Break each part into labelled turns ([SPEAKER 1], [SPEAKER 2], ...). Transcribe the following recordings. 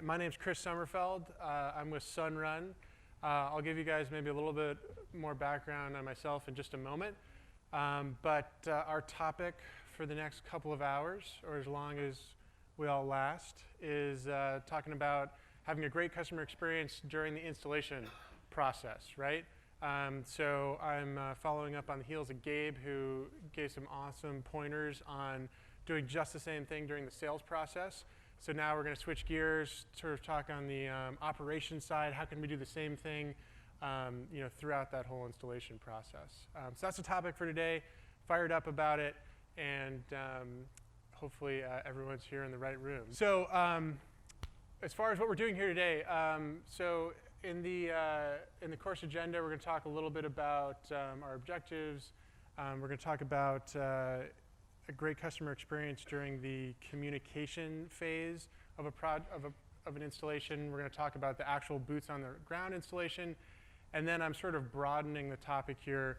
[SPEAKER 1] My name's Chris Sommerfeld. I'm with Sunrun. I'll give you guys maybe a little bit more background on myself in just a moment. But our topic for the next couple of hours, or as long as we all last, is talking about having a great customer experience during the installation process, right? So I'm following up on the heels of Gabe, who gave some awesome pointers on doing just the same thing during the sales process. So now we're going to switch gears, sort of talk on the operations side. How can we do the same thing throughout that whole installation process? So that's the topic for today. Fired up about it, and hopefully everyone's here in the right room. So as far as what we're doing here today, so in the course agenda, we're going to talk a little bit about our objectives. We're going to talk about a great customer experience during the communication phase of an installation. We're going to talk about the actual boots on the ground installation, and then I'm sort of broadening the topic here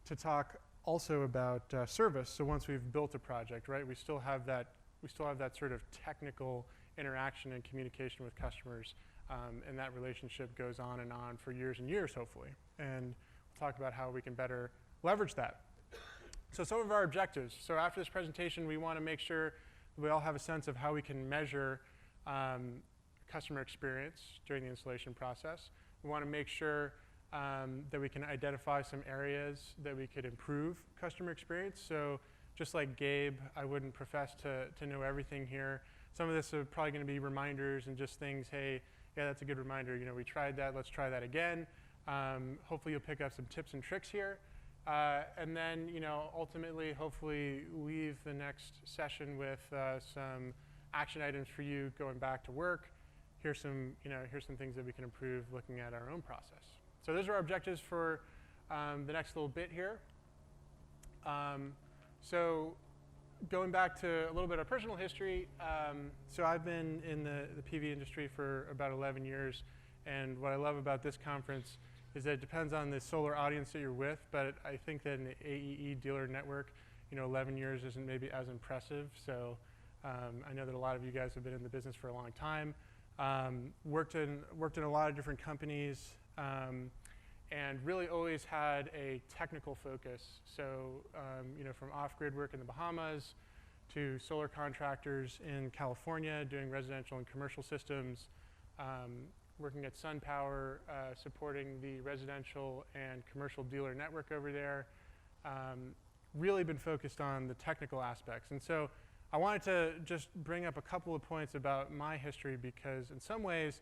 [SPEAKER 1] to talk also about service. So once we've built a project, right, we still have that sort of technical interaction and communication with customers, and that relationship goes on for years and years, hopefully. And we'll talk about how we can better leverage that. So some of our objectives. So after this presentation, we want to make sure we all have a sense of how we can measure customer experience during the installation process. We want to make sure that we can identify some areas that we could improve customer experience. So just like Gabe, I wouldn't profess to know everything here. Some of this are probably going to be reminders and just things, hey, yeah, that's a good reminder. We tried that, let's try that again. Hopefully you'll pick up some tips and tricks here. And then, ultimately, hopefully leave the next session with some action items for you going back to work. Here's some things that we can improve looking at our own process. So those are our objectives for the next little bit here. So going back to a little bit of personal history, so I've been in the PV industry for about 11 years, and what I love about this conference is that it depends on the solar audience that you're with, but I think that in the AEE dealer network, 11 years isn't maybe as impressive. So I know that a lot of you guys have been in the business for a long time, worked in a lot of different companies, and really always had a technical focus. So from off-grid work in the Bahamas to solar contractors in California doing residential and commercial systems, working at SunPower, supporting the residential and commercial dealer network over there. Really been focused on the technical aspects. And so I wanted to just bring up a couple of points about my history, because in some ways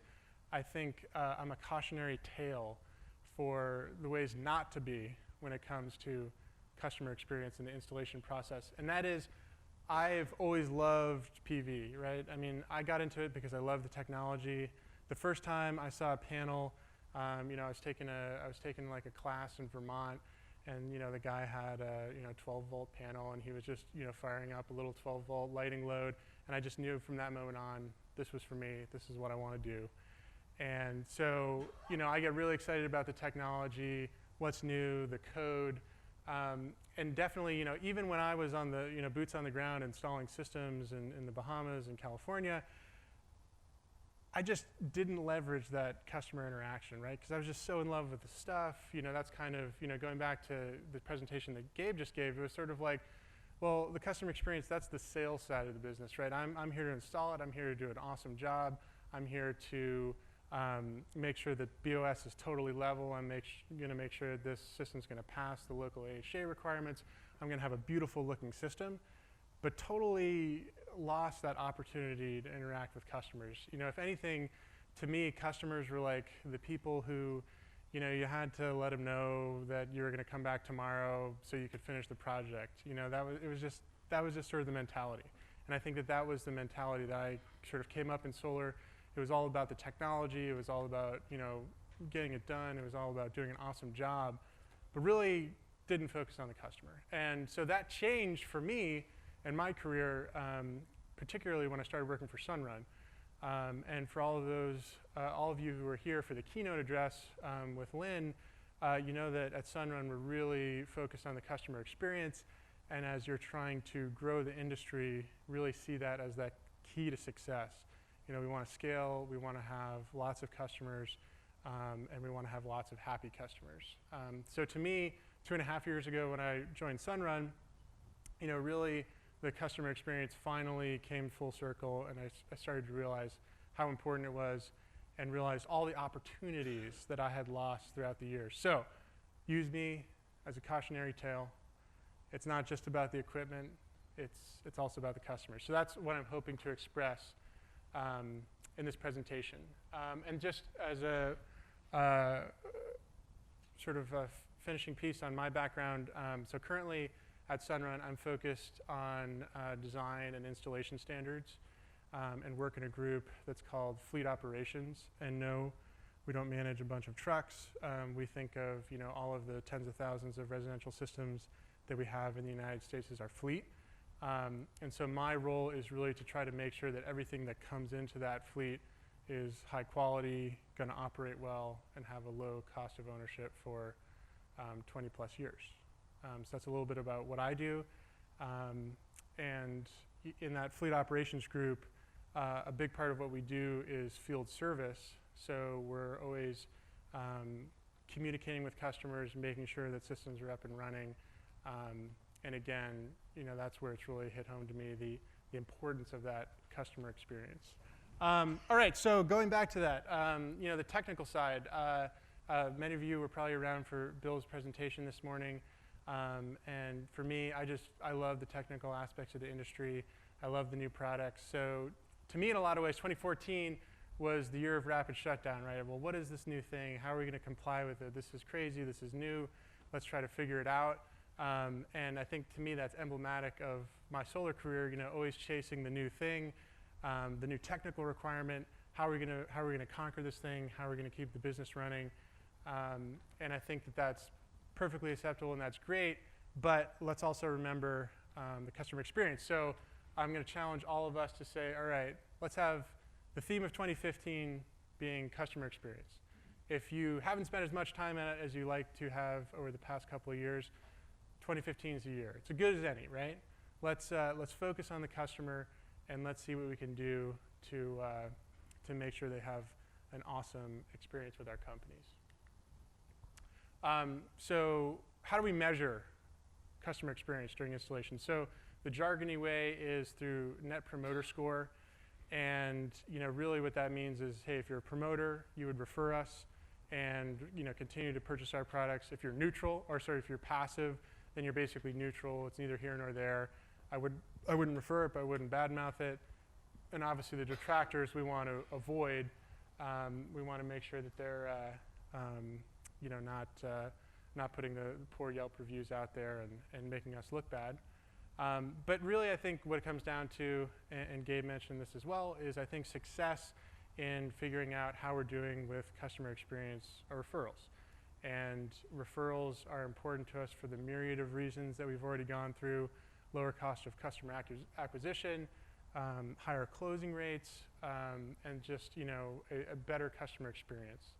[SPEAKER 1] I think I'm a cautionary tale for the ways not to be when it comes to customer experience in the installation process. And that is, I've always loved PV, right? I mean, I got into it because I love the technology. The first time I saw a panel, I was taking like a class in Vermont, and the guy had a 12-volt panel, and he was just firing up a little 12-volt lighting load, and I just knew from that moment on, this was for me. This is what I want to do. And so I get really excited about the technology, what's new, the code, and definitely even when I was on the boots on the ground installing systems in the Bahamas and California, I just didn't leverage that customer interaction, right? Because I was just so in love with the stuff. That's kind of, going back to the presentation that Gabe just gave, it was sort of like, well, the customer experience, that's the sales side of the business, right? I'm here to install it. I'm here to do an awesome job. I'm here to make sure that BOS is totally level. I'm going to make sure that this system's going to pass the local AHA requirements. I'm going to have a beautiful looking system, but totally lost that opportunity to interact with customers. If anything, to me, customers were like the people who, you had to let them know that you were going to come back tomorrow so you could finish the project. That was just sort of the mentality. And I think that was the mentality that I sort of came up in solar. It was all about the technology. It was all about, getting it done. It was all about doing an awesome job, but really didn't focus on the customer. And so that changed for me in my career, particularly when I started working for Sunrun. And for all of you who were here for the keynote address with Lynn, you know that at Sunrun we're really focused on the customer experience, and as you're trying to grow the industry, really see that as that key to success. We want to scale, we want to have lots of customers, and we want to have lots of happy customers. So to me, 2.5 years ago when I joined Sunrun, really the customer experience finally came full circle, and I started to realize how important it was and realized all the opportunities that I had lost throughout the years. So use me as a cautionary tale. It's not just about the equipment, it's also about the customer. So that's what I'm hoping to express in this presentation. And just as a sort of a finishing piece on my background, so currently at Sunrun, I'm focused on design and installation standards and work in a group that's called Fleet Operations. And no, we don't manage a bunch of trucks. We think of all of the tens of thousands of residential systems that we have in the United States as our fleet. And so my role is really to try to make sure that everything that comes into that fleet is high quality, going to operate well, and have a low cost of ownership for 20 plus years. So that's a little bit about what I do. And in that fleet operations group, a big part of what we do is field service. So we're always communicating with customers, making sure that systems are up and running. And again, that's where it's really hit home to me, the importance of that customer experience. All right, so going back to that, the technical side. Many of you were probably around for Bill's presentation this morning. And for me, I love the technical aspects of the industry. I love the new products. So to me, in a lot of ways, 2014 was the year of rapid shutdown, right? Well, what is this new thing? How are we going to comply with it? This is crazy. This is new. Let's try to figure it out. And I think to me, that's emblematic of my solar career, always chasing the new thing, the new technical requirement. How are we going to conquer this thing? How are we going to keep the business running? And I think that that's perfectly acceptable and that's great, but let's also remember the customer experience. So I'm going to challenge all of us to say, all right, let's have the theme of 2015 being customer experience. If you haven't spent as much time on it as you like to have over the past couple of years, 2015 is the year. It's as good as any, right? Let's focus on the customer and let's see what we can do to make sure they have an awesome experience with our companies. So how do we measure customer experience during installation? So the jargony way is through Net Promoter Score. And really what that means is, hey, if you're a promoter, you would refer us and continue to purchase our products. If you're if you're passive, then you're basically neutral. It's neither here nor there. I wouldn't refer it, but I wouldn't badmouth it. And obviously the detractors we want to avoid. We want to make sure that they're not putting the poor Yelp reviews out there and making us look bad. But really I think what it comes down to, and Gabe mentioned this as well, is I think success in figuring out how we're doing with customer experience are referrals. And referrals are important to us for the myriad of reasons that we've already gone through: lower cost of customer acquisition, higher closing rates, and just a better customer experience.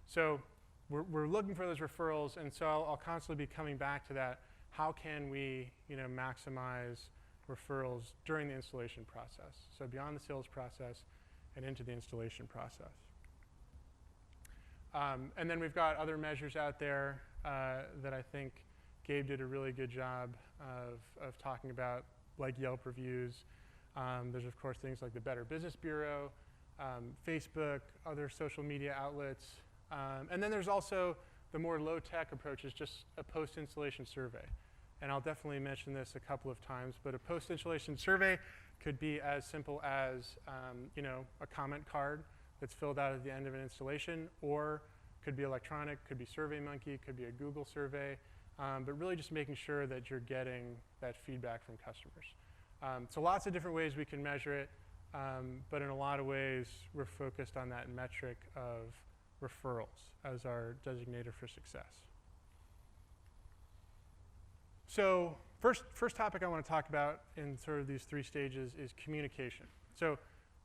[SPEAKER 1] So we're looking for those referrals, and so I'll constantly be coming back to that. How can we maximize referrals during the installation process? So beyond the sales process and into the installation process. And then we've got other measures out there that I think Gabe did a really good job of talking about, like Yelp reviews. There's of course things like the Better Business Bureau, Facebook, other social media outlets. And then there's also the more low-tech approach, is just a post-installation survey. And I'll definitely mention this a couple of times, but a post-installation survey could be as simple as a comment card that's filled out at the end of an installation, or could be electronic, could be SurveyMonkey, could be a Google survey, but really just making sure that you're getting that feedback from customers. So lots of different ways we can measure it, but in a lot of ways we're focused on that metric of referrals as our designator for success. So first topic I want to talk about in sort of these three stages is communication. So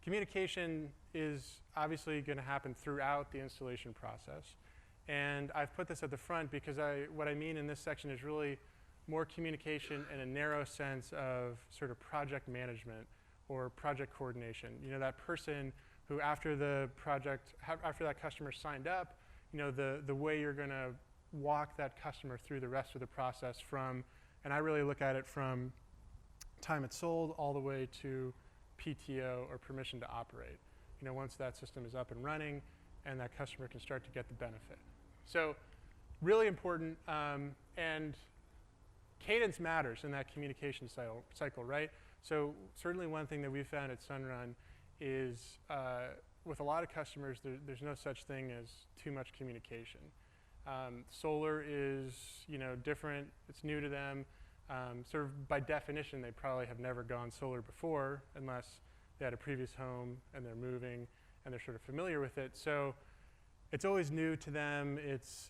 [SPEAKER 1] communication is obviously going to happen throughout the installation process. And I've put this at the front because what I mean in this section is really more communication in a narrow sense of sort of project management or project coordination. That person who after the project, after that customer signed up, the way you're going to walk that customer through the rest of the process from, and I really look at it from time it's sold all the way to PTO or permission to operate. Once that system is up and running and that customer can start to get the benefit. So really important, and cadence matters in that communication cycle, right? So certainly one thing that we've found at Sunrun is with a lot of customers, there's no such thing as too much communication. Solar is, different. It's new to them. Sort of by definition, they probably have never gone solar before unless they had a previous home and they're moving and they're sort of familiar with it. So it's always new to them. It's,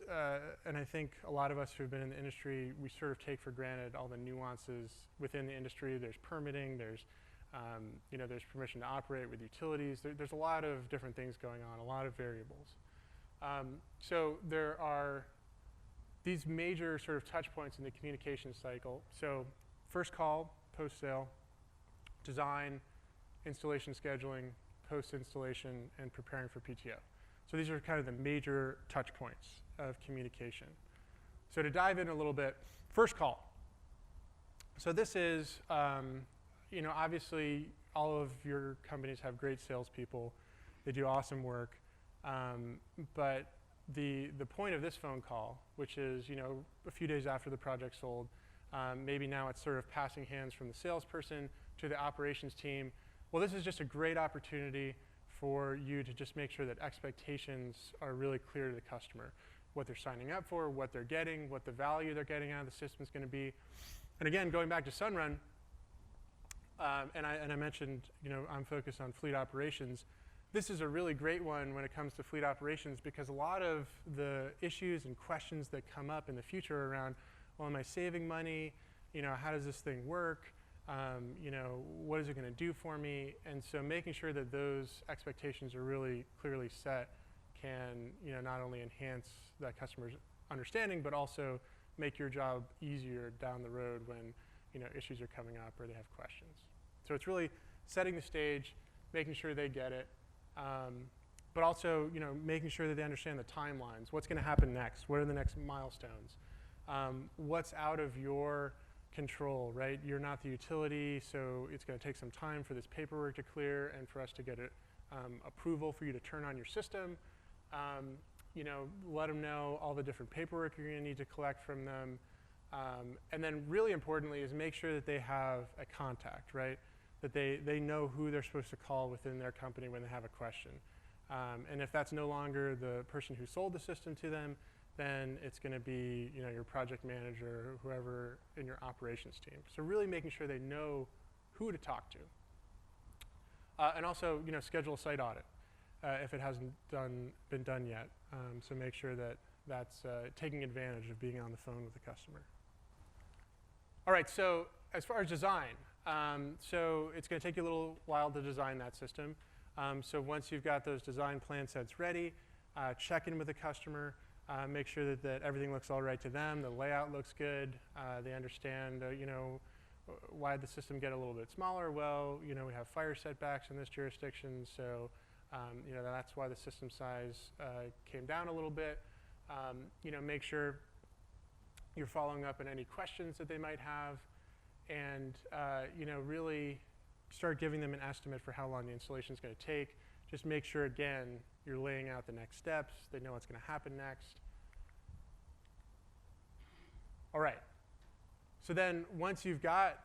[SPEAKER 1] and I think a lot of us who've been in the industry, we sort of take for granted all the nuances within the industry. There's permitting, there's permission to operate with utilities. There's a lot of different things going on, a lot of variables. So there are these major sort of touch points in the communication cycle. So first call, post-sale, design, installation scheduling, post-installation, and preparing for PTO. So these are kind of the major touch points of communication. So to dive in a little bit, first call. So this is, obviously all of your companies have great salespeople. They do awesome work. But the point of this phone call, which is a few days after the project's sold, maybe now it's sort of passing hands from the salesperson to the operations team. Well, this is just a great opportunity for you to just make sure that expectations are really clear to the customer, what they're signing up for, what they're getting, what the value they're getting out of the system is going to be. And again, going back to Sunrun, and I mentioned, I'm focused on fleet operations. This is a really great one when it comes to fleet operations because a lot of the issues and questions that come up in the future around, well, am I saving money? How does this thing work? What is it going to do for me? And so making sure that those expectations are really clearly set can, not only enhance that customer's understanding, but also make your job easier down the road when, issues are coming up or they have questions. So it's really setting the stage, making sure they get it, but also, making sure that they understand the timelines. What's going to happen next? What are the next milestones? What's out of your control, right? You're not the utility, so it's going to take some time for this paperwork to clear and for us to get approval for you to turn on your system. Let them know all the different paperwork you're going to need to collect from them. And then really importantly is make sure that they have a contact, right? That they know who they're supposed to call within their company when they have a question. And if that's no longer the person who sold the system to them, then it's going to be your project manager or whoever in your operations team. So really making sure they know who to talk to. And also schedule a site audit if it hasn't been done yet. So make sure that that's taking advantage of being on the phone with the customer. All right, so as far as design, so it's going to take you a little while to design that system. So once you've got those design plan sets ready, check in with the customer, make sure that everything looks all right to them, the layout looks good, they understand, why did the system get a little bit smaller? Well, we have fire setbacks in this jurisdiction, so that's why the system size came down a little bit. Make sure you're following up on any questions that they might have, and really start giving them an estimate for how long the installation is going to take. Just make sure, again, you're laying out the next steps. They know what's going to happen next. All right. So then once you've got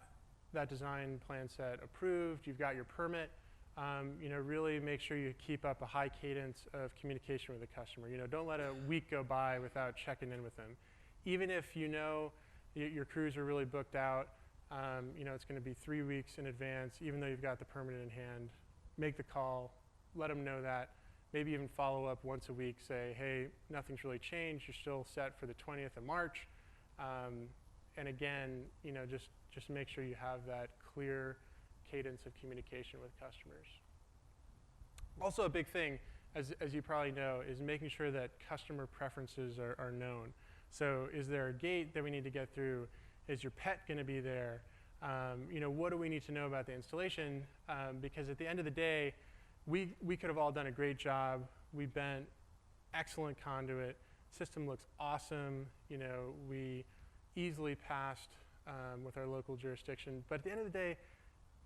[SPEAKER 1] that design plan set approved, you've got your permit, really make sure you keep up a high cadence of communication with the customer. Don't let a week go by without checking in with them. Even if your crews are really booked out, it's going to be 3 weeks in advance, even though you've got the permit in hand, make the call, let them know that. Maybe even follow up once a week, say, hey, nothing's really changed. You're still set for the 20th of March. And again, just make sure you have that clear cadence of communication with customers. Also a big thing, as you probably know, is making sure that customer preferences are known. So is there a gate that we need to get through? Is your pet going to be there? What do we need to know about the installation? Because at the end of the day, we could have all done a great job. We bent excellent conduit. System looks awesome. You know, we easily passed with our local jurisdiction. But at the end of the day,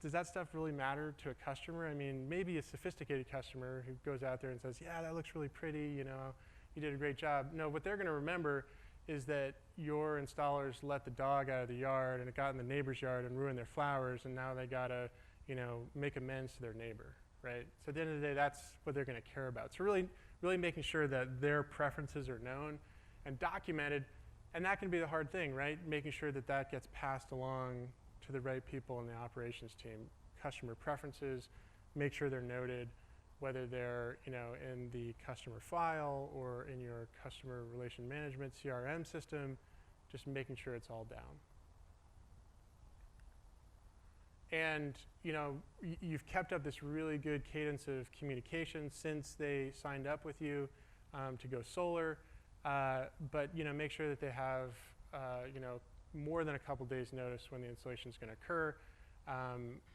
[SPEAKER 1] does that stuff really matter to a customer? I mean, maybe a sophisticated customer who goes out there and says, yeah, that looks really pretty, you know, you did a great job. No, what they're going to remember is that your installers let the dog out of the yard and it got in the neighbor's yard and ruined their flowers, and now they got to, you know, make amends to their neighbor, right? So at the end of the day, that's what they're going to care about. So really making sure that their preferences are known and documented, and that can be the hard thing, right? Making sure that that gets passed along to the right people in the operations team. Customer preferences, make sure they're noted, whether they're, you know, in the customer file or in your customer relation management CRM system, just making sure it's all down. And, you know, you've kept up this really good cadence of communication since they signed up with you to go solar, but, you know, make sure that they have, you know, more than a couple days notice when the installation is going to occur.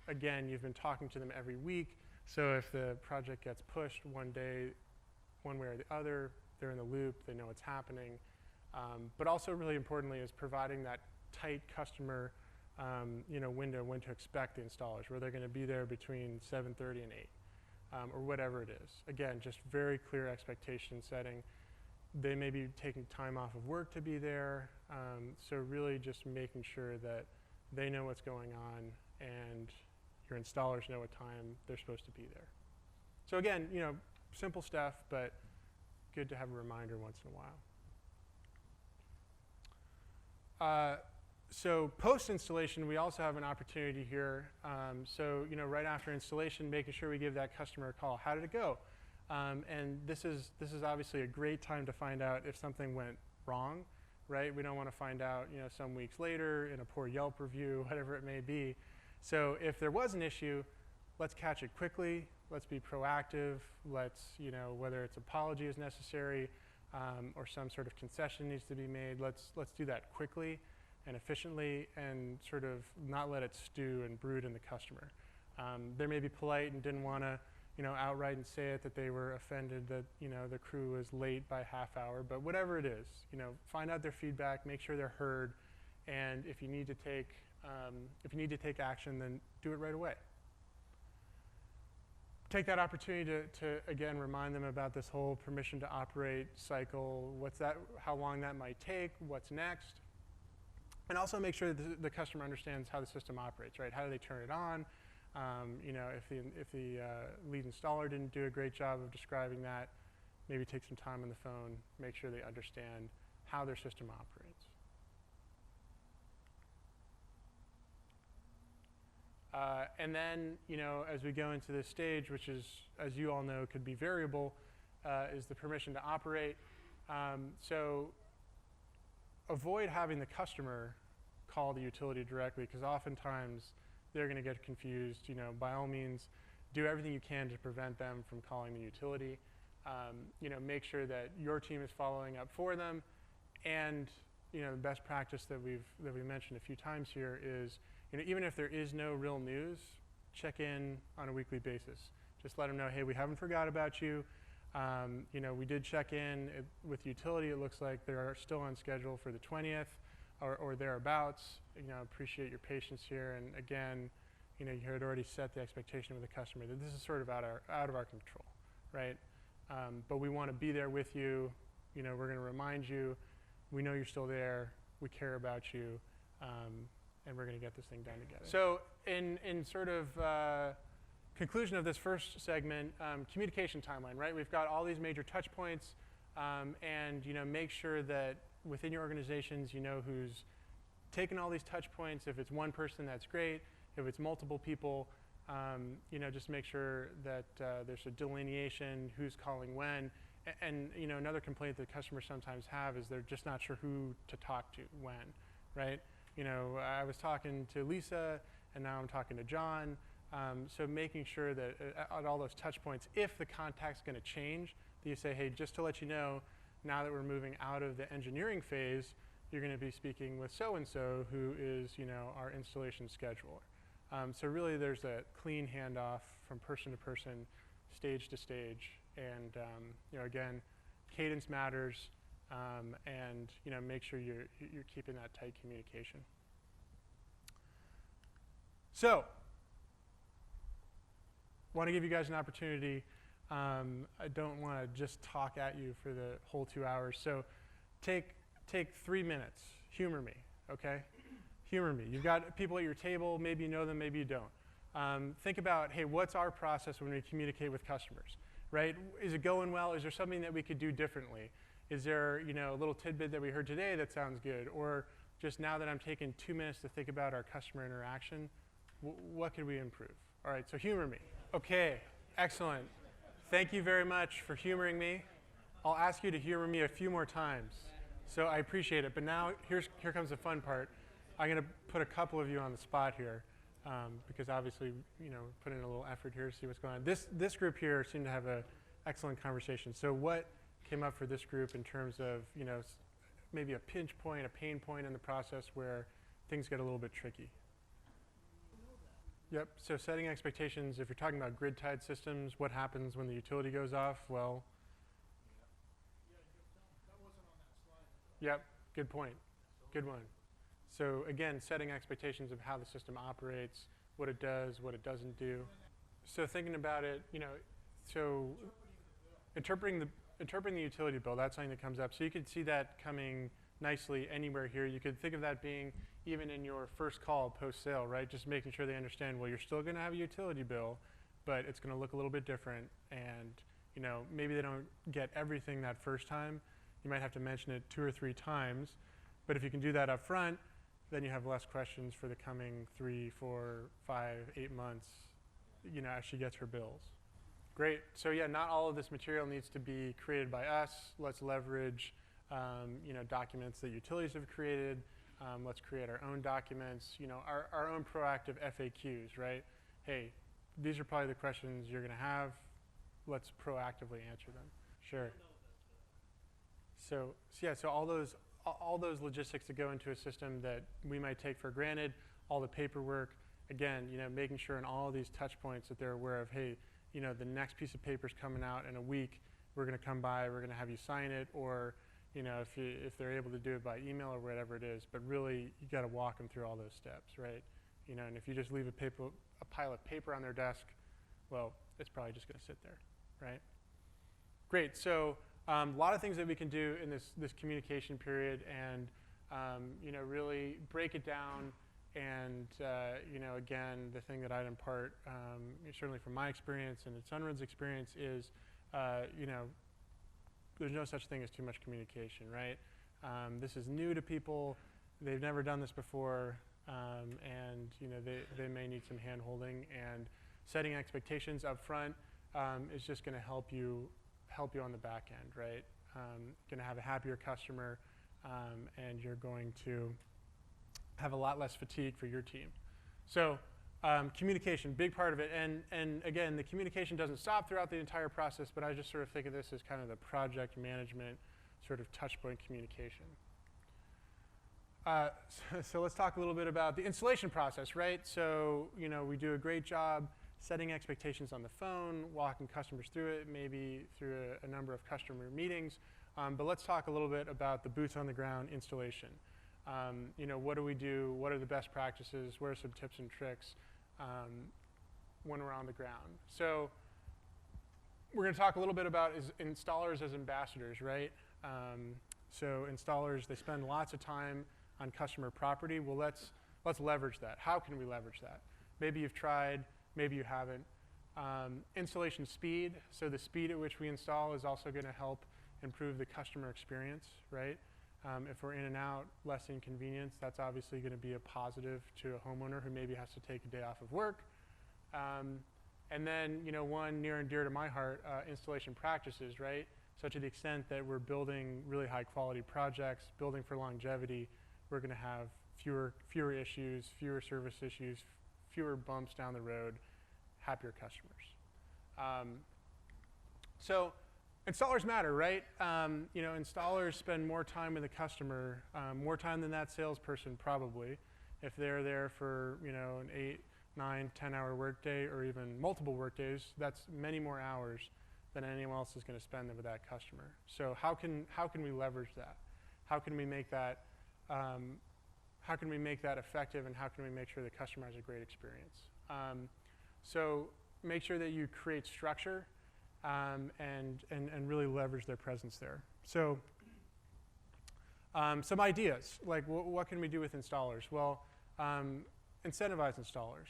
[SPEAKER 1] Again, you've been talking to them every week, so if the project gets pushed one day, one way or the other, they're in the loop, they know what's happening. But also really importantly is providing that tight customer you know, window when to expect the installers, where they're going to be there between 7:30 and 8, or whatever it is. Again, just very clear expectation setting. They may be taking time off of work to be there, so really just making sure that they know what's going on and your installers know what time they're supposed to be there. So again, you know, simple stuff, but good to have a reminder once in a while. So post-installation, we also have an opportunity here. So, you know, right after installation, making sure we give that customer a call. How did it go? And this is obviously a great time to find out if something went wrong, right? We don't want to find out, you know, some weeks later in a poor Yelp review, whatever it may be. So if there was an issue, let's catch it quickly. Let's be proactive. Let's, you know, whether it's apology is necessary or some sort of concession needs to be made, let's do that quickly and efficiently, and sort of not let it stew and brood in the customer. They may be polite and didn't want to, you know, outright and say it, that they were offended that, you know, the crew was late by half hour, but whatever it is, you know, find out their feedback, make sure they're heard, and if you need to take action, then do it right away. Take that opportunity to again remind them about this whole permission to operate cycle. What's that? How long that might take? What's next? And also make sure that the customer understands how the system operates, right? How do they turn it on? You know, if the lead installer didn't do a great job of describing that, maybe take some time on the phone, make sure they understand how their system operates. And then, you know, as we go into this stage, which is, as you all know, could be variable, is the permission to operate. So avoid having the customer call the utility directly, because oftentimes they're going to get confused. You know, by all means, do everything you can to prevent them from calling the utility. You know, make sure that your team is following up for them, and you know, the best practice that we mentioned a few times here is, you know, even if there is no real news, check in on a weekly basis. Just let them know, hey, we haven't forgot about you. You know, we did check in with utility. It looks like they are still on schedule for the 20th or thereabouts. You know, appreciate your patience here. And again, you know, you had already set the expectation with the customer that this is sort of out of our control, right? But we want to be there with you. You know, we're going to remind you. We know you're still there. We care about you. And we're going to get this thing done together. So in sort of conclusion of this first segment, communication timeline, right? We've got all these major touch points, and you know, make sure that within your organizations, you know who's taking all these touch points. If it's one person, that's great. If it's multiple people, you know, just make sure that there's a delineation, who's calling when. And you know, another complaint that customers sometimes have is they're just not sure who to talk to when, right? You know, I was talking to Lisa, and now I'm talking to John. So making sure that at all those touch points, if the contact's going to change, that you say, hey, just to let you know, now that we're moving out of the engineering phase, you're going to be speaking with so-and-so, who is, you know, our installation scheduler. So really there's a clean handoff from person to person stage to stage. And again, cadence matters, and make sure you're keeping that tight communication. So, want to give you guys an opportunity. I don't want to just talk at you for the whole 2 hours. So, take 3 minutes. Humor me, okay? Humor me. You've got people at your table. Maybe you know them. Maybe you don't. Think about, hey, what's our process when we communicate with customers, right? Is it going well? Is there something that we could do differently? Is there, a little tidbit that we heard today that sounds good? Or just now that I'm taking 2 minutes to think about our customer interaction, what could we improve? All right, so humor me. Okay, excellent. Thank you very much for humoring me. I'll ask you to humor me a few more times. So I appreciate it. But now here comes the fun part. I'm going to put a couple of you on the spot here because obviously, put in a little effort here to see what's going on. This group here seemed to have an excellent conversation. So what came up for this group in terms of, maybe a pinch point, a pain point in the process where things get a little bit tricky? Yep, so setting expectations, if you're talking about grid-tied systems, what happens when the utility goes off? Well,
[SPEAKER 2] that wasn't on that slide.
[SPEAKER 1] Yep, good point. Good one. So again, setting expectations of how the system operates, what it does, what it doesn't do. So thinking about it, so interpreting the utility bill, that's something that comes up. So you could see that coming nicely anywhere here. You could think of that being even in your first call post-sale, right? Just making sure they understand, well, you're still going to have a utility bill, but it's going to look a little bit different. And maybe they don't get everything that first time. You might have to mention it 2 or 3 times. But if you can do that up front, then you have less questions for the coming 3, 4, 5, 8 months, as she gets her bills. Great. So yeah, not all of this material needs to be created by us. Let's leverage documents that utilities have created. Let's create our own documents, our own proactive FAQs, right? Hey, these are probably the questions you're going to have. Let's proactively answer them. Sure. So all those logistics that go into a system that we might take for granted, all the paperwork, again, making sure in all of these touch points that they're aware of, hey, the next piece of paper is coming out in a week. We're going to come by. We're going to have you sign it, or if they're able to do it by email or whatever it is. But really, you got to walk them through all those steps, right? And if you just leave a pile of paper on their desk, well, it's probably just going to sit there, right? Great. So a lot of things that we can do in this communication period, and really break it down. And again, the thing that I'd impart, certainly from my experience and Sunrun's experience, is there's no such thing as too much communication, right? This is new to people; they've never done this before, and they may need some hand-holding. And setting expectations up front is just going to help you on the back end, right? Going to have a happier customer, and you're going to have a lot less fatigue for your team. So communication, big part of it. And again, the communication doesn't stop throughout the entire process, but I just sort of think of this as kind of the project management sort of touch point communication. So let's talk a little bit about the installation process, right? So we do a great job setting expectations on the phone, walking customers through it, maybe through a number of customer meetings. But let's talk a little bit about the boots on the ground installation. What do we do? What are the best practices? What are some tips and tricks when we're on the ground? So we're going to talk a little bit about installers as ambassadors, right? So installers, they spend lots of time on customer property. Well, let's leverage that. How can we leverage that? Maybe you've tried, maybe you haven't. Installation speed. So the speed at which we install is also going to help improve the customer experience, right? If we're in and out, less inconvenience, that's obviously going to be a positive to a homeowner who maybe has to take a day off of work. And then, one near and dear to my heart, installation practices, right? So to the extent that we're building really high quality projects, building for longevity, we're going to have fewer issues, fewer service issues, fewer bumps down the road, happier customers. So installers matter, right? Installers spend more time with the customer, more time than that salesperson probably. If they're there for 9, 10-hour workday, or even multiple workdays, that's many more hours than anyone else is going to spend with that customer. So how can we leverage that? How can we make that effective, and how can we make sure the customer has a great experience? So make sure that you create structure and really leverage their presence there. So some ideas, like what can we do with installers? Well, incentivize installers.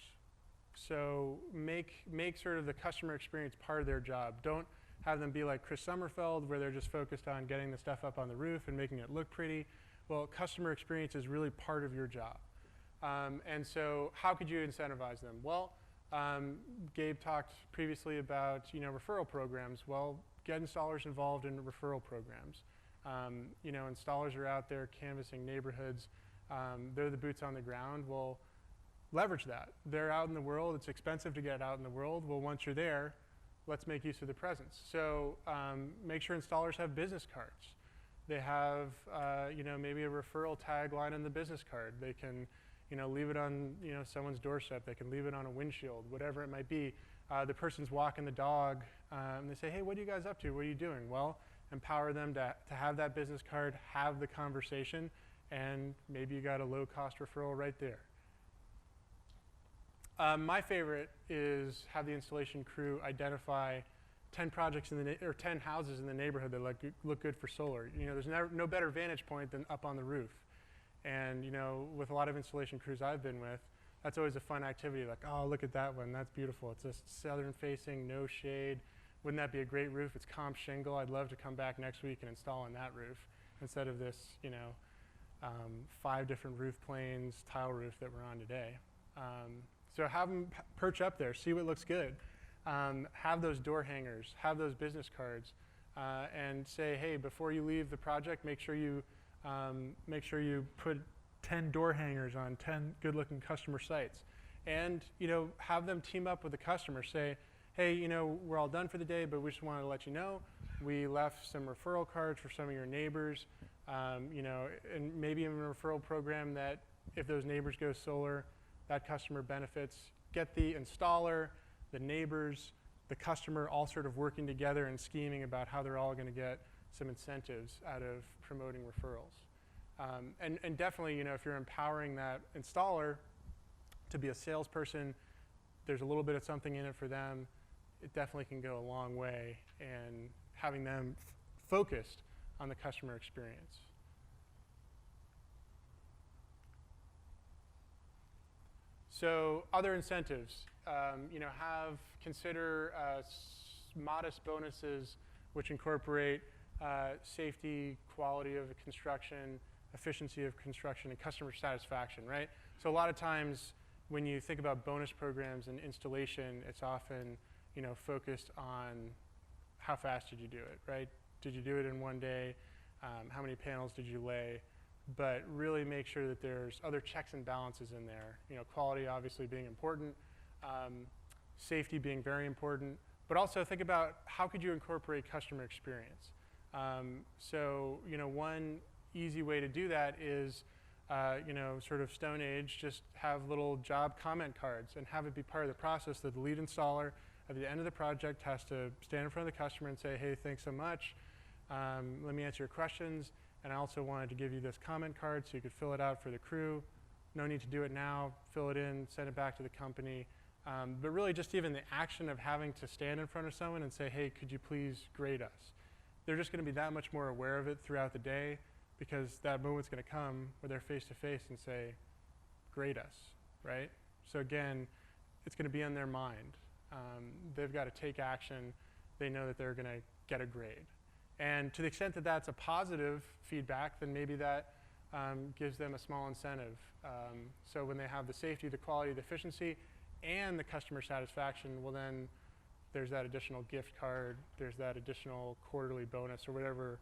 [SPEAKER 1] So make sort of the customer experience part of their job. Don't have them be like Chris Sommerfeld, where they're just focused on getting the stuff up on the roof and making it look pretty. Well, customer experience is really part of your job. And so how could you incentivize them? Well, Gabe talked previously about referral programs. Well, get installers involved in referral programs. Installers are out there canvassing neighborhoods. They're the boots on the ground. Well, leverage that. They're out in the world. It's expensive to get out in the world. Well, once you're there, let's make use of the presence. So make sure installers have business cards. They have maybe a referral tagline on the business card. They can leave it on someone's doorstep. They can leave it on a windshield, whatever it might be. The person's walking the dog, and they say, hey, what are you guys up to? What are you doing? Well, empower them to have that business card, have the conversation, and maybe you got a low-cost referral right there. My favorite is have the installation crew identify 10 projects or 10 houses in the neighborhood that look good for solar. There's no better vantage point than up on the roof. And with a lot of installation crews I've been with, that's always a fun activity. Like, oh, look at that one. That's beautiful. It's just southern facing, no shade. Wouldn't that be a great roof? It's comp shingle. I'd love to come back next week and install on that roof instead of this 5 different roof planes, tile roof that we're on today. So have them perch up there, see what looks good. Have those door hangers, have those business cards, and say, hey, before you leave the project, make sure you put 10 door hangers on 10 good-looking customer sites. And have them team up with the customer. Say, hey, we're all done for the day, but we just wanted to let you know we left some referral cards for some of your neighbors. And maybe even a referral program that if those neighbors go solar, that customer benefits. Get the installer, the neighbors, the customer all sort of working together and scheming about how they're all going to get some incentives out of promoting referrals. And definitely, if you're empowering that installer to be a salesperson, there's a little bit of something in it for them. It definitely can go a long way in having them focused on the customer experience. So other incentives, consider modest bonuses which incorporate safety, quality of construction, efficiency of construction, and customer satisfaction, right? So a lot of times when you think about bonus programs and installation, it's often focused on how fast did you do it, right? Did you do it in one day? How many panels did you lay? But really make sure that there's other checks and balances in there. Quality obviously being important, safety being very important, but also think about how could you incorporate customer experience. So one easy way to do that is, sort of Stone Age, just have little job comment cards and have it be part of the process that the lead installer at the end of the project has to stand in front of the customer and say, hey, thanks so much. Let me answer your questions. And I also wanted to give you this comment card so you could fill it out for the crew. No need to do it now. Fill it in, send it back to the company. But really just even the action of having to stand in front of someone and say, hey, could you please grade us? They're just going to be that much more aware of it throughout the day because that moment's going to come where they're face to face and say, grade us, right? So again, it's going to be on their mind. They've got to take action. They know that they're going to get a grade. And to the extent that that's a positive feedback, then maybe that gives them a small incentive. So when they have the safety, the quality, the efficiency, and the customer satisfaction, well then there's that additional gift card, there's that additional quarterly bonus or whatever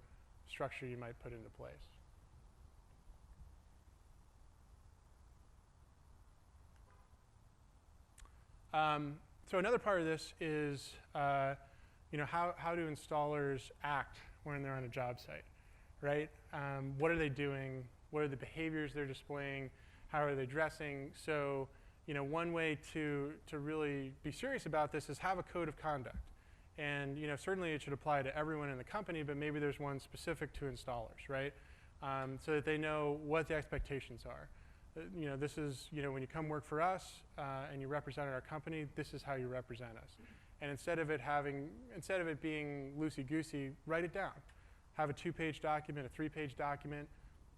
[SPEAKER 1] structure you might put into place. So another part of this is how do installers act when they're on a job site, right? What are they doing? What are the behaviors they're displaying? How are they dressing? So, one way to really be serious about this is have a code of conduct. And certainly it should apply to everyone in the company, but maybe there's one specific to installers, right? So that they know what the expectations are. This is, when you come work for us and you represent our company, this is how you represent us. And instead of it being loosey-goosey, write it down. Have a 2-page document, a 3-page document.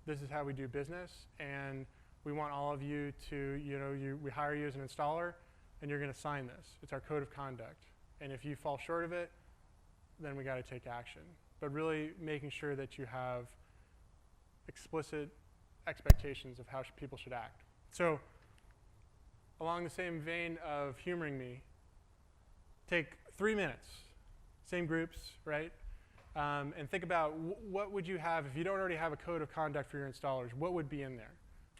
[SPEAKER 1] This is how we do business, and we want all of you to, we hire you as an installer, and you're going to sign this. It's our code of conduct. And if you fall short of it, then we got to take action. But really making sure that you have explicit expectations of how people should act. So along the same vein of humoring me, take 3 minutes, same groups, right? And think about what would you have if you don't already have a code of conduct for your installers. What would be in there?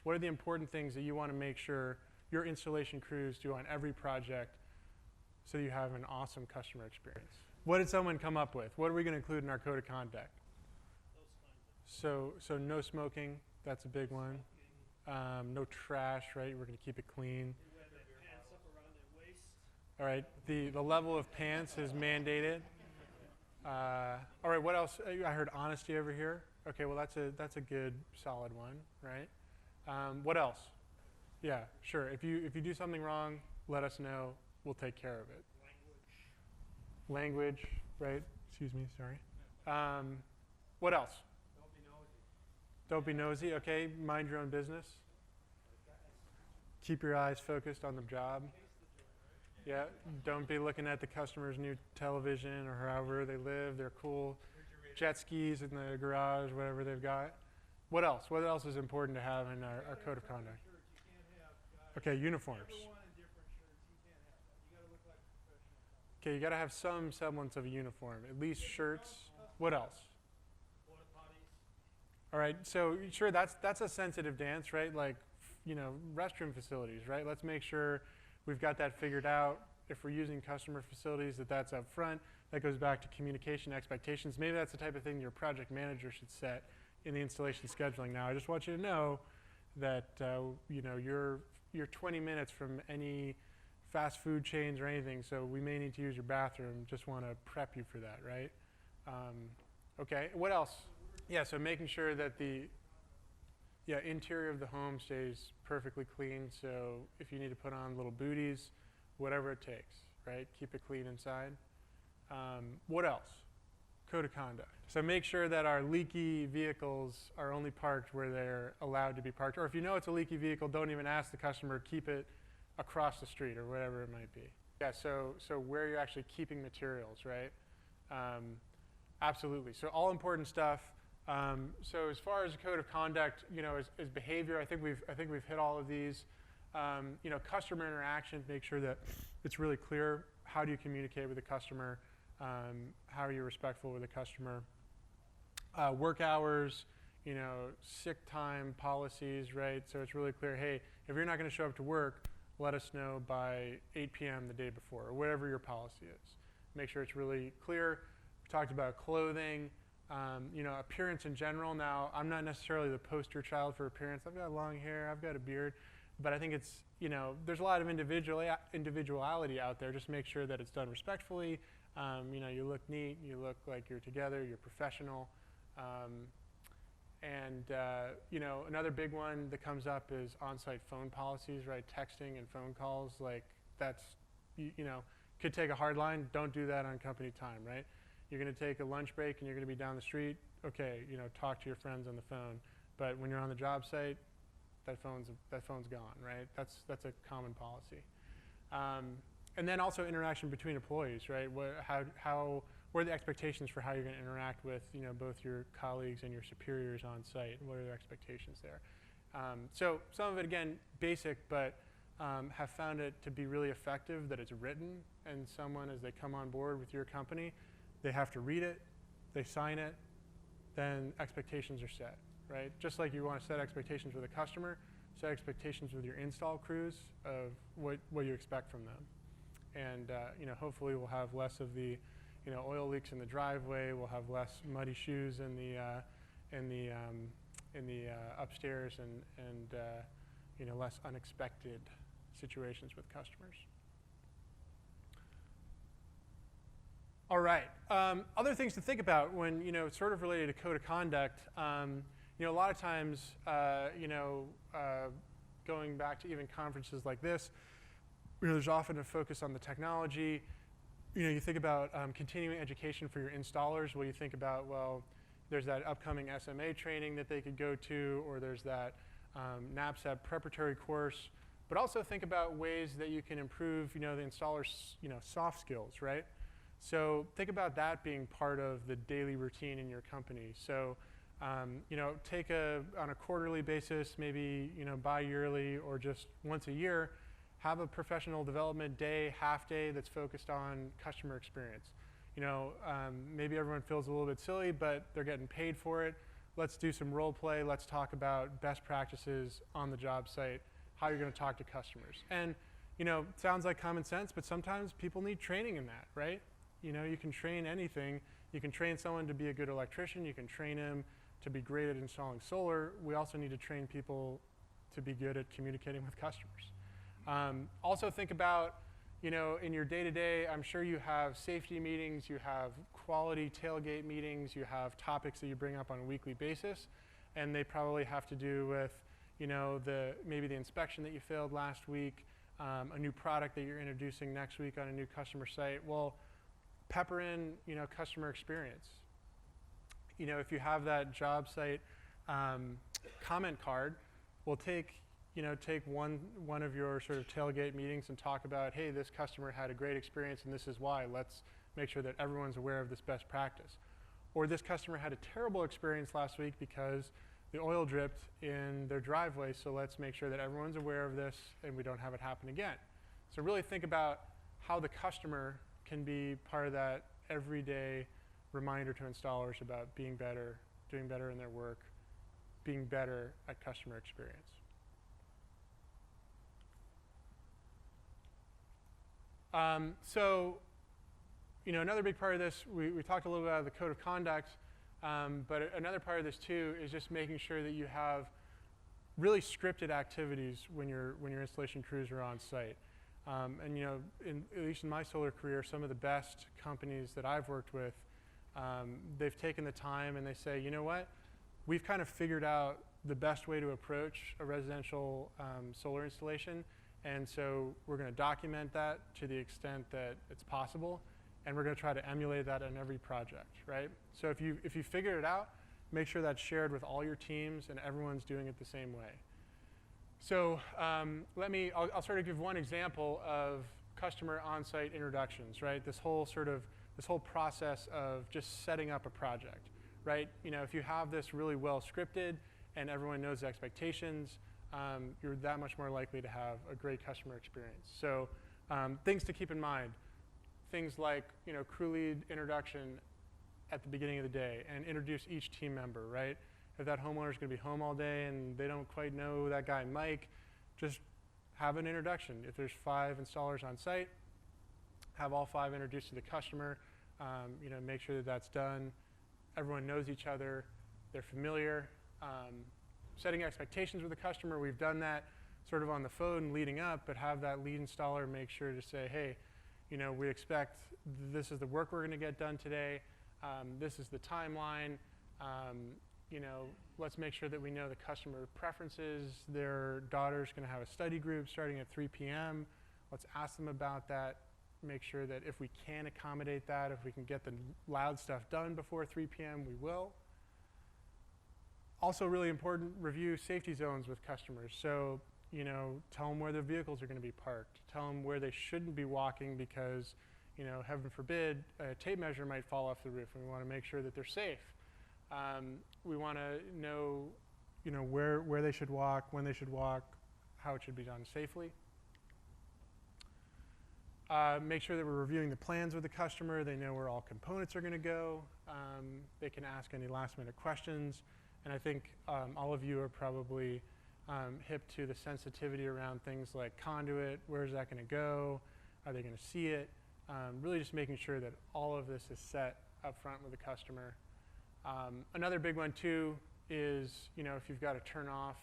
[SPEAKER 1] What are the important things that you want to make sure your installation crews do on every project so you have an awesome customer experience? What did someone come up with? What are we going to include in our code of conduct? So no smoking, that's a big one. No trash, right? We're going to keep it clean. All right, the level of pants is mandated. All right, what else? I heard honesty over here. Okay, well that's a good solid one, right? What else? Yeah, sure. If you do something wrong, let us know. We'll take care of it. Language, right? Excuse me, sorry. What else? Don't be nosy. Okay, mind your own business. Keep your eyes focused on the job. Yeah, don't be looking at the customer's new television or however they live, their cool jet skis in the garage, whatever they've got. What else? What else is important to have in our code of conduct? Okay, uniforms. Okay, you got to have some semblance of a uniform, at least shirts. What else? All right, so sure, that's a sensitive dance, right? Like, restroom facilities, right? Let's make sure we've got that figured out. If we're using customer facilities, that's up front. That goes back to communication expectations. Maybe that's the type of thing your project manager should set in the installation scheduling. Now, I just want you to know that you're 20 minutes from any fast food chains or anything, so we may need to use your bathroom. Just want to prep you for that, right? Okay, what else? Yeah, so making sure that the interior of the home stays perfectly clean. So if you need to put on little booties, whatever it takes, right? Keep it clean inside. What else? Code of conduct. So make sure that our leaky vehicles are only parked where they're allowed to be parked. Or if you know it's a leaky vehicle, don't even ask the customer, keep it across the street or whatever it might be. Yeah, so where you're actually keeping materials, right? Absolutely. So all important stuff. So as far as the code of conduct, is behavior. I think we've hit all of these. Customer interaction. Make sure that it's really clear. How do you communicate with the customer? How are you respectful with the customer? Work hours. Sick time policies, right? So it's really clear. Hey, if you're not going to show up to work, let us know by 8 p.m. the day before, or whatever your policy is. Make sure it's really clear. We talked about clothing. Appearance in general. Now, I'm not necessarily the poster child for appearance. I've got long hair, I've got a beard, but I think it's, there's a lot of individuality out there. Just make sure that it's done respectfully. You look neat, you look like you're together, you're professional. Another big one that comes up is on-site phone policies, right? Texting and phone calls, like that's, could take a hard line. Don't do that on company time, right? You're going to take a lunch break and you're going to be down the street. Okay, talk to your friends on the phone. But when you're on the job site, that phone's gone, right? That's a common policy. And then also interaction between employees, right? What are the expectations for how you're going to interact with both your colleagues and your superiors on site? What are their expectations there? So some of it again basic, but have found it to be really effective that it's written, and someone as they come on board with your company, they have to read it, they sign it, then expectations are set, right? Just like you want to set expectations with a customer, set expectations with your install crews of what you expect from them. And hopefully we'll have less of the oil leaks in the driveway, we'll have less muddy shoes in the upstairs, and less unexpected situations with customers. All right. Other things to think about when, it's sort of related to code of conduct. A lot of times, going back to even conferences like this, there's often a focus on the technology. You think about continuing education for your installers. Well, you think about, well, there's that upcoming SMA training that they could go to, or there's that NAPSAP preparatory course. But also think about ways that you can improve, the installer's, soft skills, right? So think about that being part of the daily routine in your company. So, take on a quarterly basis, maybe, bi-yearly or just once a year, have a professional development day, half day that's focused on customer experience. Maybe everyone feels a little bit silly, but they're getting paid for it. Let's do some role play. Let's talk about best practices on the job site, how you're going to talk to customers. And, it sounds like common sense, but sometimes people need training in that, right? You can train anything. You can train someone to be a good electrician. You can train him to be great at installing solar. We also need to train people to be good at communicating with customers. Also think about, in your day-to-day, I'm sure you have safety meetings, you have quality tailgate meetings, you have topics that you bring up on a weekly basis, and they probably have to do with, maybe the inspection that you failed last week, a new product that you're introducing next week on a new customer site. Well, pepper in, customer experience. If you have that job site comment card, we'll take one of your sort of tailgate meetings and talk about, hey, this customer had a great experience and this is why. Let's make sure that everyone's aware of this best practice. Or this customer had a terrible experience last week because the oil dripped in their driveway, so let's make sure that everyone's aware of this and we don't have it happen again. So really think about how the customer can be part of that everyday reminder to installers about being better, doing better in their work, being better at customer experience. Another big part of this, we talked a little bit about the code of conduct, but another part of this too is just making sure that you have really scripted activities when your installation crews are on site. At least in my solar career, some of the best companies that I've worked with, they've taken the time and they say, you know what, we've kind of figured out the best way to approach a residential solar installation, and so we're going to document that to the extent that it's possible, and we're going to try to emulate that on every project, right? So if you figure it out, make sure that's shared with all your teams and everyone's doing it the same way. So I'll sort of give one example of customer on-site introductions, right? This whole process of just setting up a project, right? If you have this really well scripted and everyone knows the expectations, you're that much more likely to have a great customer experience. So things to keep in mind, things like crew lead introduction at the beginning of the day and introduce each team member, right? If that homeowner is going to be home all day and they don't quite know that guy Mike, just have an introduction. If there's 5 installers on site, have all 5 introduced to the customer. Make sure that that's done. Everyone knows each other. They're familiar. Setting expectations with the customer, we've done that sort of on the phone leading up, but have that lead installer make sure to say, hey, we expect this is the work we're going to get done today. This is the timeline. Let's make sure that we know the customer preferences. Their daughter's going to have a study group starting at 3 p.m. Let's ask them about that. Make sure that if we can accommodate that, if we can get the loud stuff done before 3 p.m., we will. Also really important, review safety zones with customers. So, tell them where their vehicles are going to be parked. Tell them where they shouldn't be walking because, heaven forbid, a tape measure might fall off the roof, and we want to make sure that they're safe. We want to know, where they should walk, when they should walk, how it should be done safely. Make sure that we're reviewing the plans with the customer. They know where all components are going to go. They can ask any last-minute questions. And I think all of you are probably hip to the sensitivity around things like conduit. Where is that going to go? Are they going to see it? Really just making sure that all of this is set up front with the customer. Another big one too is, if you've got to turn off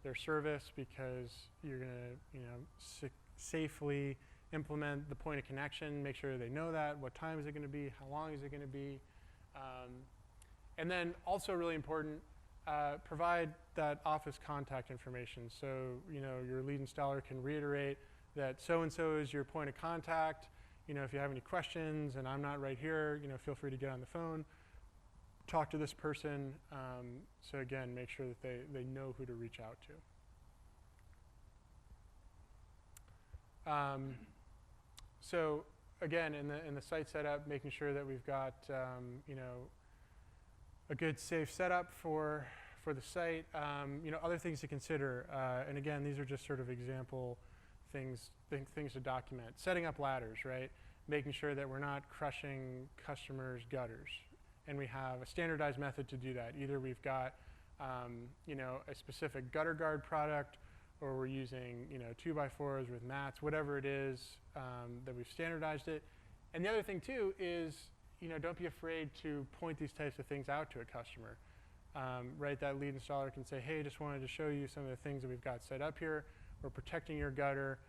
[SPEAKER 1] their service, because you're going to, you know, safely implement the point of connection, make sure they know that, what time is it going to be, how long is it going to be. And then also really important, provide that office contact information. So, you know, your lead installer can reiterate that so-and-so is your point of contact. You know, if you have any questions and I'm not right here, you know, feel free to get on the phone, talk to this person. So again, make sure that they know who to reach out to. So again, in the site setup, making sure that we've got, you know, a good safe setup for the site. You know, other things to consider, and again, these are just sort of example things to document. Setting up ladders, right? Making sure that we're not crushing customers' gutters, and we have a standardized method to do that. Either we've got, you know, a specific gutter guard product, or we're using, you know, 2x4s with mats, whatever it is, that we've standardized it. And the other thing too is, you know, don't be afraid to point these types of things out to a customer. Right, that lead installer can say, hey, just wanted to show you some of the things that we've got set up here. We're protecting your gutter,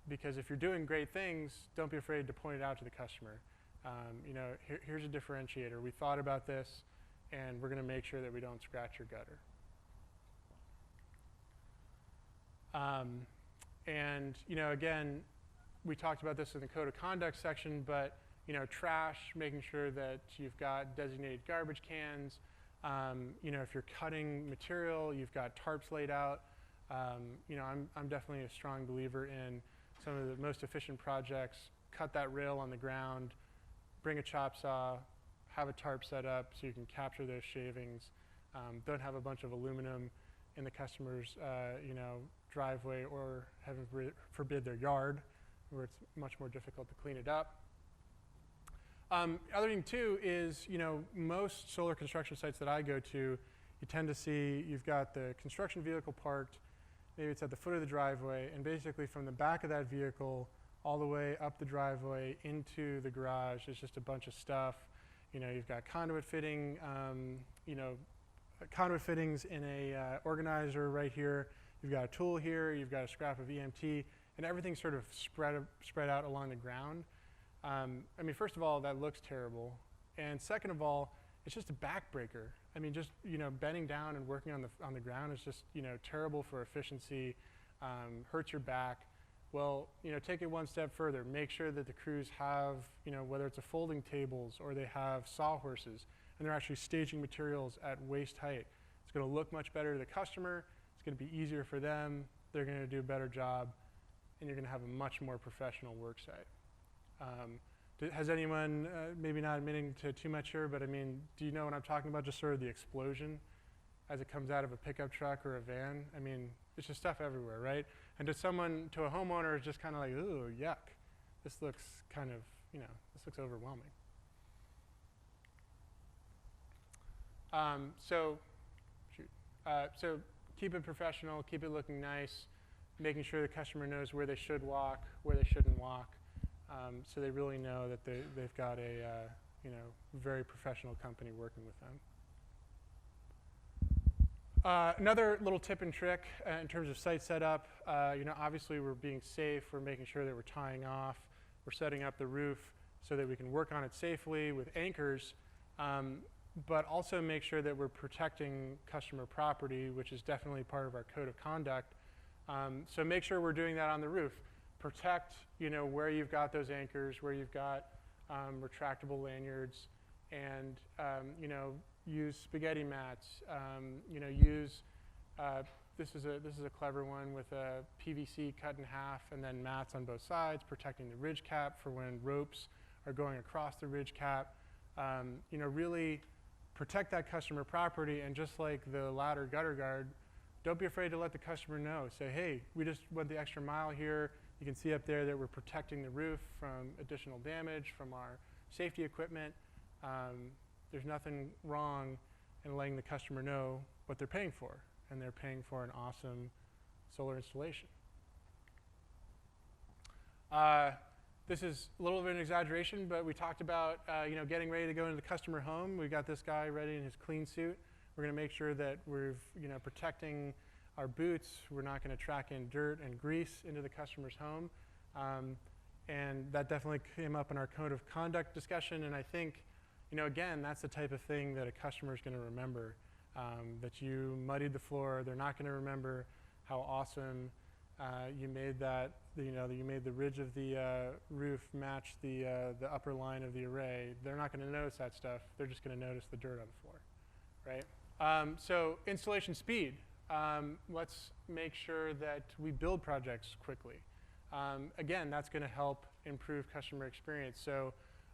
[SPEAKER 1] because if you're doing great things, don't be afraid to point it out to the customer. You know, here's a differentiator. We thought about this, and we're going to make sure that we don't scratch your gutter. And, you know, again, we talked about this in the code of conduct section, but, you know, trash, making sure that you've got designated garbage cans. You know, if you're cutting material, you've got tarps laid out. You know, I'm definitely a strong believer in some of the most efficient projects. Cut that rail on the ground, bring a chop saw, have a tarp set up so you can capture those shavings. Don't have a bunch of aluminum in the customer's, you know, driveway, or heaven forbid their yard, where it's much more difficult to clean it up. Other thing too is, you know, most solar construction sites that I go to, you tend to see you've got the construction vehicle parked, maybe it's at the foot of the driveway, and basically from the back of that vehicle all the way up the driveway into the garage is just a bunch of stuff. You know, you've got conduit fitting, you know, conduit fittings in a organizer right here. You've got a tool here, you've got a scrap of EMT, and everything's sort of spread out along the ground. I mean, first of all, that looks terrible. And second of all, it's just a backbreaker. I mean, just, you know, bending down and working on the ground is just, you know, terrible for efficiency, hurts your back. Well, you know, take it one step further. Make sure that the crews have, you know, whether it's a folding tables or they have sawhorses, and they're actually staging materials at waist height. It's going to look much better to the customer. It's going to be easier for them. They're going to do a better job, and you're going to have a much more professional work site. Has anyone, maybe not admitting to too much here, but I mean, do you know what I'm talking about? Just sort of the explosion as it comes out of a pickup truck or a van. I mean, it's just stuff everywhere, right? And to a homeowner, it's just kind of like, ooh, yuck. This looks kind of, you know, this looks overwhelming. So keep it professional, keep it looking nice, making sure the customer knows where they should walk, where they shouldn't walk, so they really know that they've got a you know, very professional company working with them. Another little tip and trick in terms of site setup, you know, obviously we're being safe, we're making sure that we're tying off, we're setting up the roof so that we can work on it safely with anchors, but also make sure that we're protecting customer property, which is definitely part of our code of conduct. So make sure we're doing that on the roof. Protect, you know, where you've got those anchors, where you've got retractable lanyards, and you know, use spaghetti mats. You know, use this is a clever one with a PVC cut in half, and then mats on both sides, protecting the ridge cap for when ropes are going across the ridge cap. You know, really protect that customer property, and just like the ladder gutter guard, don't be afraid to let the customer know. Say, hey, we just went the extra mile here. You can see up there that we're protecting the roof from additional damage from our safety equipment. There's nothing wrong in letting the customer know what they're paying for, and they're paying for an awesome solar installation. This is a little bit of an exaggeration, but we talked about you know, getting ready to go into the customer home. We've got this guy ready in his clean suit. We're going to make sure that we're, you know, protecting our boots. We're not going to track in dirt and grease into the customer's home. And that definitely came up in our code of conduct discussion. And I think, again, that's the type of thing that a customer is going to remember. That you muddied the floor. They're not going to remember how awesome you made that. You made the ridge of the roof match the upper line of the array. They're not going to notice that stuff. They're just going to notice the dirt on the floor, right? So installation speed. Let's make sure that we build projects quickly. Again, that's going to help improve customer experience. So,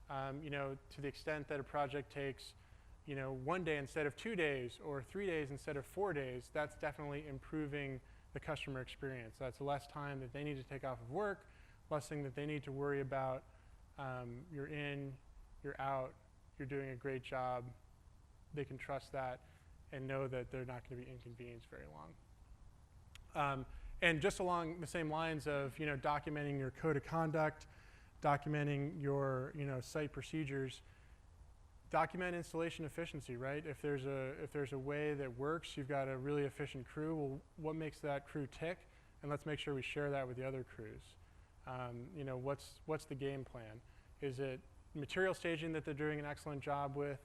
[SPEAKER 1] to the extent that a project takes, 1 day instead of 2 days, or 3 days instead of 4 days, that's definitely improving the customer experience. That's less time that they need to take off of work, less thing that they need to worry about. You're in, you're out, you're doing a great job. They can trust that and know that they're not going to be inconvenienced very long. And just along the same lines of documenting your code of conduct, documenting your site procedures, document installation efficiency, right? If there's a way that works, you've got a really efficient crew. Well, what makes that crew tick? And let's make sure we share that with the other crews. What's the game plan? Is it material staging that they're doing an excellent job with?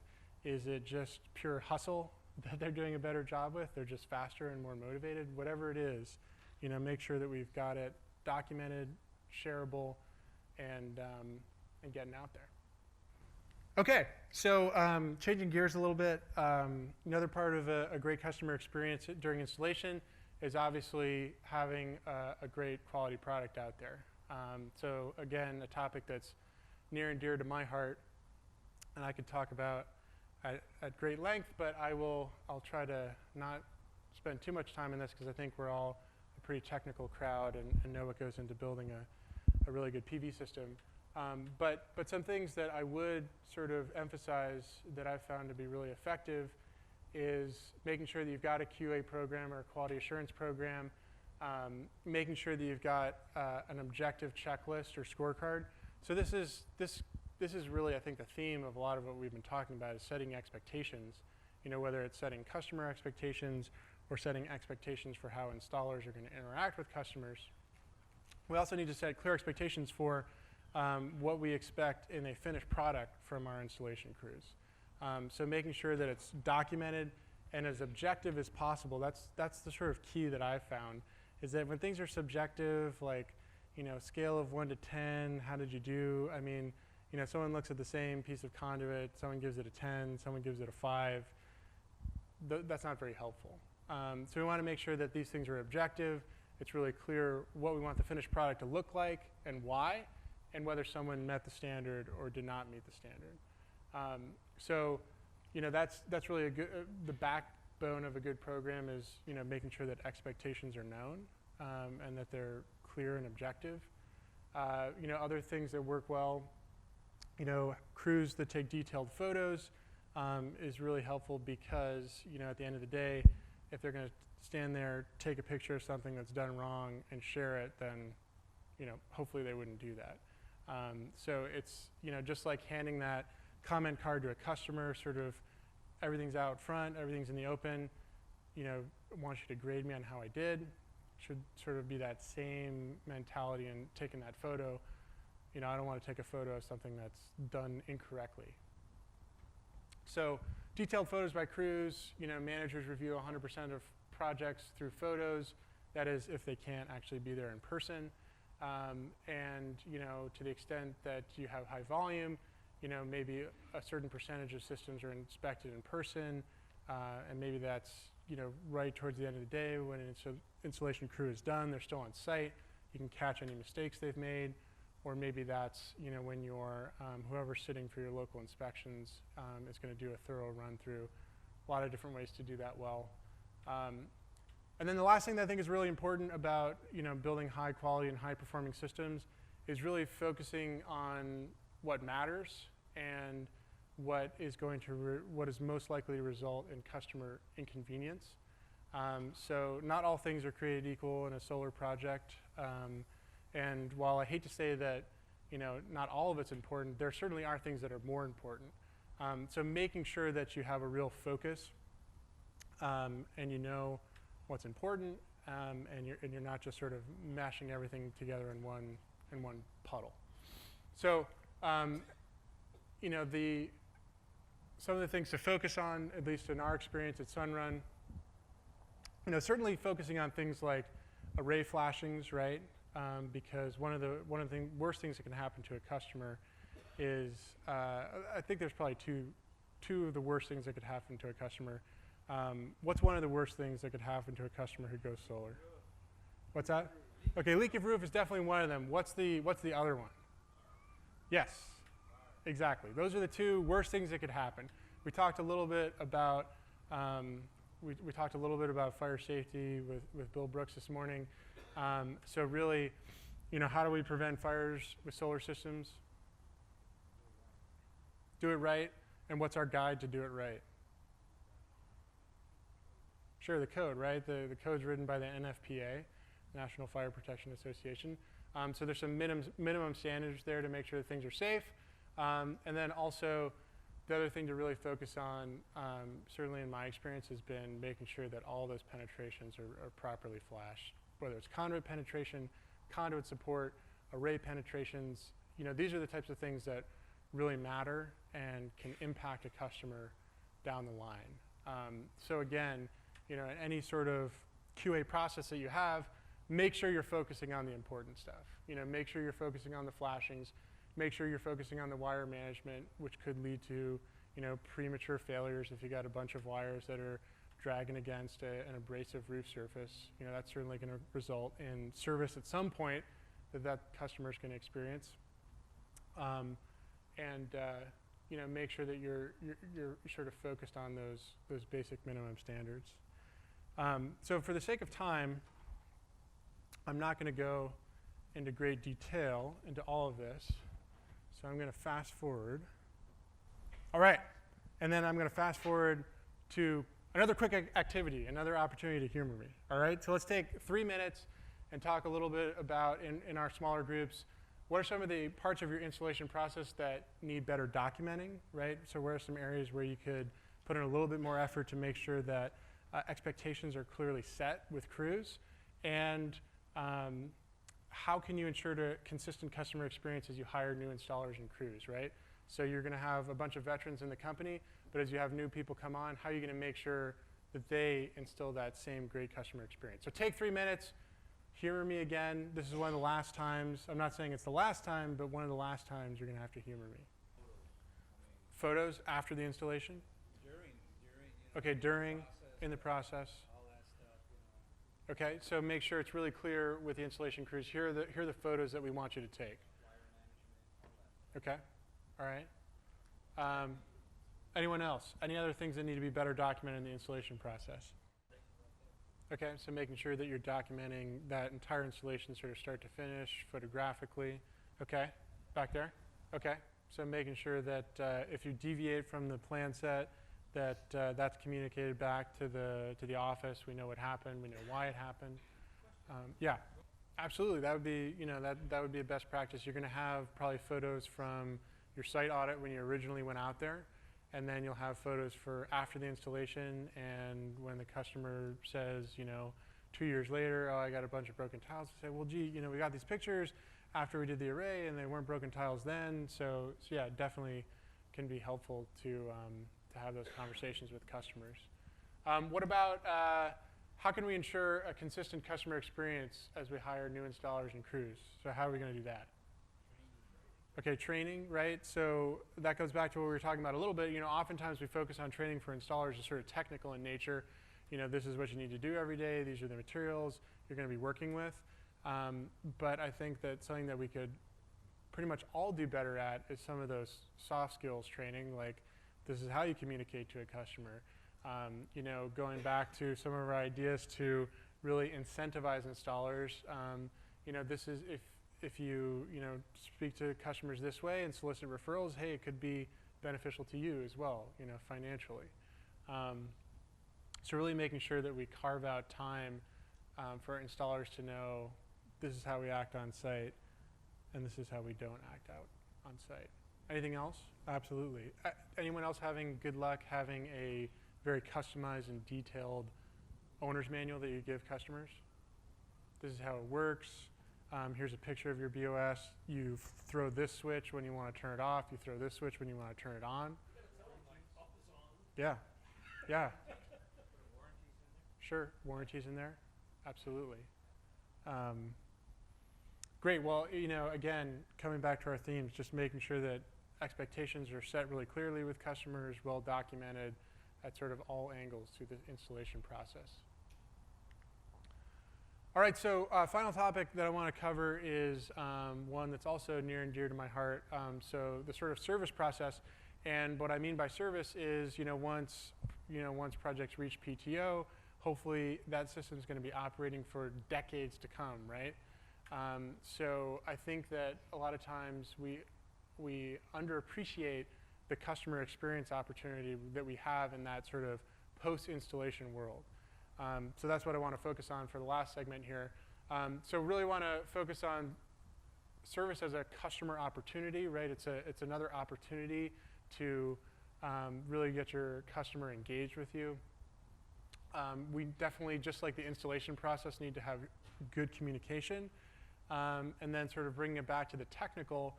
[SPEAKER 1] Is it just pure hustle that they're doing a better job with? They're just faster and more motivated. Whatever it is, make sure that we've got it documented, shareable, and getting out there. Okay, so changing gears a little bit, another part of a great customer experience during installation is obviously having a great quality product out there. So again, a topic that's near and dear to my heart, and I could talk about at great length, but I'll try to not spend too much time on this because I think we're all a pretty technical crowd and know what goes into building a really good PV system. But some things that I would sort of emphasize that I've found to be really effective is making sure that you've got a QA program or a quality assurance program, making sure that you've got an objective checklist or scorecard. So this is really, I think, the theme of a lot of what we've been talking about is setting expectations, whether it's setting customer expectations or setting expectations for how installers are going to interact with customers. We also need to set clear expectations for what we expect in a finished product from our installation crews. So making sure that it's documented and as objective as possible. That's the sort of key that I've found, is that when things are subjective, like scale of 1 to 10, how did you do? I mean, someone looks at the same piece of conduit, someone gives it a 10, someone gives it a 5. That's not very helpful. So we want to make sure that these things are objective. It's really clear what we want the finished product to look like and why, and whether someone met the standard or did not meet the standard. So, that's really the backbone of a good program is, making sure that expectations are known and that they're clear and objective. Other things that work well, crews that take detailed photos is really helpful because, at the end of the day, if they're going to stand there, take a picture of something that's done wrong and share it, then, hopefully they wouldn't do that. So it's, just like handing that comment card to a customer, sort of everything's out front, everything's in the open, I want you to grade me on how I did. Should sort of be that same mentality in taking that photo. I don't want to take a photo of something that's done incorrectly. So detailed photos by crews, managers review 100% of projects through photos. That is, if they can't actually be there in person. And to the extent that you have high volume, maybe a certain percentage of systems are inspected in person, and maybe that's right towards the end of the day when an installation crew is done, they're still on site. You can catch any mistakes they've made, or maybe that's when your whoever's sitting for your local inspections is going to do a thorough run through. A lot of different ways to do that well. And then the last thing that I think is really important about building high quality and high performing systems is really focusing on what matters and what is most likely to result in customer inconvenience. So not all things are created equal in a solar project. And while I hate to say that not all of it's important, there certainly are things that are more important. So making sure that you have a real focus and what's important, and you're not just sort of mashing everything together in one puddle. So, you know, some of the things to focus on, at least in our experience at Sunrun, you know, certainly focusing on things like array flashings, right? Because one of the worst things that can happen to a customer is, I think there's probably two of the worst things that could happen to a customer. What's one of the worst things that could happen to a customer who goes solar? What's that? Okay, leak of roof is definitely one of them. What's the other one? Yes, exactly. Those are the two worst things that could happen. We talked a little bit about we talked a little bit about fire safety with Bill Brooks this morning. So really, you know, how do we prevent fires with solar systems? Do it right. And what's our guide to do it right? Sure, the code, right? The code's written by the NFPA, National Fire Protection Association. So there's some minimum standards there to make sure that things are safe. And then also, the other thing to really focus on, certainly in my experience, has been making sure that all those penetrations are properly flashed, whether it's conduit penetration, conduit support, array penetrations. You know, these are the types of things that really matter and can impact a customer down the line. So again, you know, in any sort of QA process that you have, make sure you're focusing on the important stuff. You know, make sure you're focusing on the flashings. Make sure you're focusing on the wire management, which could lead to, you know, premature failures if you got a bunch of wires that are dragging against an abrasive roof surface. You know, that's certainly going to result in service at some point that customer's going to experience. You know, make sure that you're sort of focused on those basic minimum standards. So for the sake of time, I'm not going to go into great detail into all of this. So I'm going to fast forward. All right, and then I'm going to fast forward to another quick activity, another opportunity to humor me. All right, so let's take 3 minutes and talk a little bit about, in our smaller groups, what are some of the parts of your installation process that need better documenting, right? So where are some areas where you could put in a little bit more effort to make sure that expectations are clearly set with crews? And how can you ensure consistent customer experience as you hire new installers and crews, right? So you're going to have a bunch of veterans in the company, but as you have new people come on, how are you going to make sure that they instill that same great customer experience? So take 3 minutes. Humor me again. This is one of the last times. I'm not saying it's the last time, but one of the last times you're going to have to humor me. Photos after the installation?
[SPEAKER 2] During,
[SPEAKER 1] Okay, during, in the process.
[SPEAKER 2] all that stuff, you know.
[SPEAKER 1] Okay, so make sure it's really clear with the installation crews. Here are the photos that we want you to take.
[SPEAKER 2] Wire management, all that.
[SPEAKER 1] Okay, all right. Anyone else? Any other things that need to be better documented in the installation process? Okay, so making sure that you're documenting that entire installation sort of start to finish photographically. Okay, back there? Okay, so making sure that if you deviate from the plan set, that that's communicated back to the office. We know what happened. We know why it happened. Yeah, absolutely. That would be, you know, that would be a best practice. You're going to have probably photos from your site audit when you originally went out there, and then you'll have photos for after the installation and when the customer says, you know, 2 years later, oh, I got a bunch of broken tiles. Say, well, gee, you know, we got these pictures after we did the array and they weren't broken tiles then. So yeah, definitely can be helpful to have those conversations with customers. What about how can we ensure a consistent customer experience as we hire new installers and crews? So how are we going to do that? Okay, training, right? So that goes back to what we were talking about a little bit. You know, oftentimes we focus on training for installers as sort of technical in nature. You know, this is what you need to do every day. These are the materials you're going to be working with. But I think that something that we could pretty much all do better at is some of those soft skills training, like this is how you communicate to a customer. You know, going back to some of our ideas to really incentivize installers. You know, this is if you speak to customers this way and solicit referrals, hey, it could be beneficial to you as well, you know, financially. So really making sure that we carve out time for installers to know this is how we act on site and this is how we don't act out on site. Anything else? Absolutely. Anyone else having good luck having a very customized and detailed owner's manual that you give customers. This is how it works. Here's a picture of your BOS. You throw this switch when you want to turn it off. You throw this switch when you want to turn it on. Yeah, yeah. Sure, warranties in there, absolutely. Great. Well, again, coming back to our themes, just making sure that expectations are set really clearly with customers, well documented at sort of all angles through the installation process. All right, so final topic that I want to cover is one that's also near and dear to my heart. So the sort of service process, and what I mean by service is, once projects reach PTO, hopefully that system is going to be operating for decades to come, right? So I think that a lot of times we underappreciate the customer experience opportunity that we have in that sort of post-installation world. So that's what I want to focus on for the last segment here. So really want to focus on service as a customer opportunity, right? It's another opportunity to really get your customer engaged with you. We definitely, just like the installation process, need to have good communication. And then sort of bringing it back to the technical,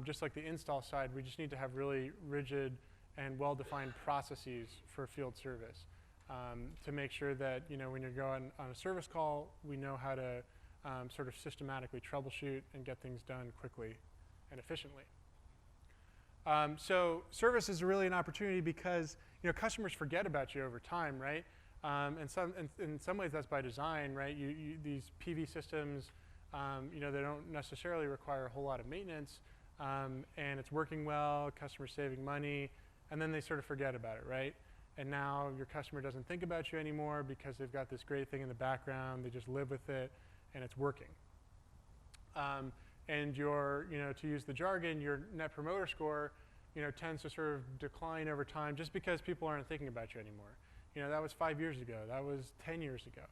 [SPEAKER 1] just like the install side, we just need to have really rigid and well-defined processes for field service to make sure that, when you're going on a service call, we know how to sort of systematically troubleshoot and get things done quickly and efficiently. So service is really an opportunity because, customers forget about you over time, right? And in some ways that's by design, right? These PV systems, they don't necessarily require a whole lot of maintenance, and it's working well, customers saving money, and then they sort of forget about it, right? And now your customer doesn't think about you anymore because they've got this great thing in the background, they just live with it, and it's working. And your, to use the jargon, your net promoter score, tends to sort of decline over time just because people aren't thinking about you anymore. That was 5 years ago, that was 10 years ago,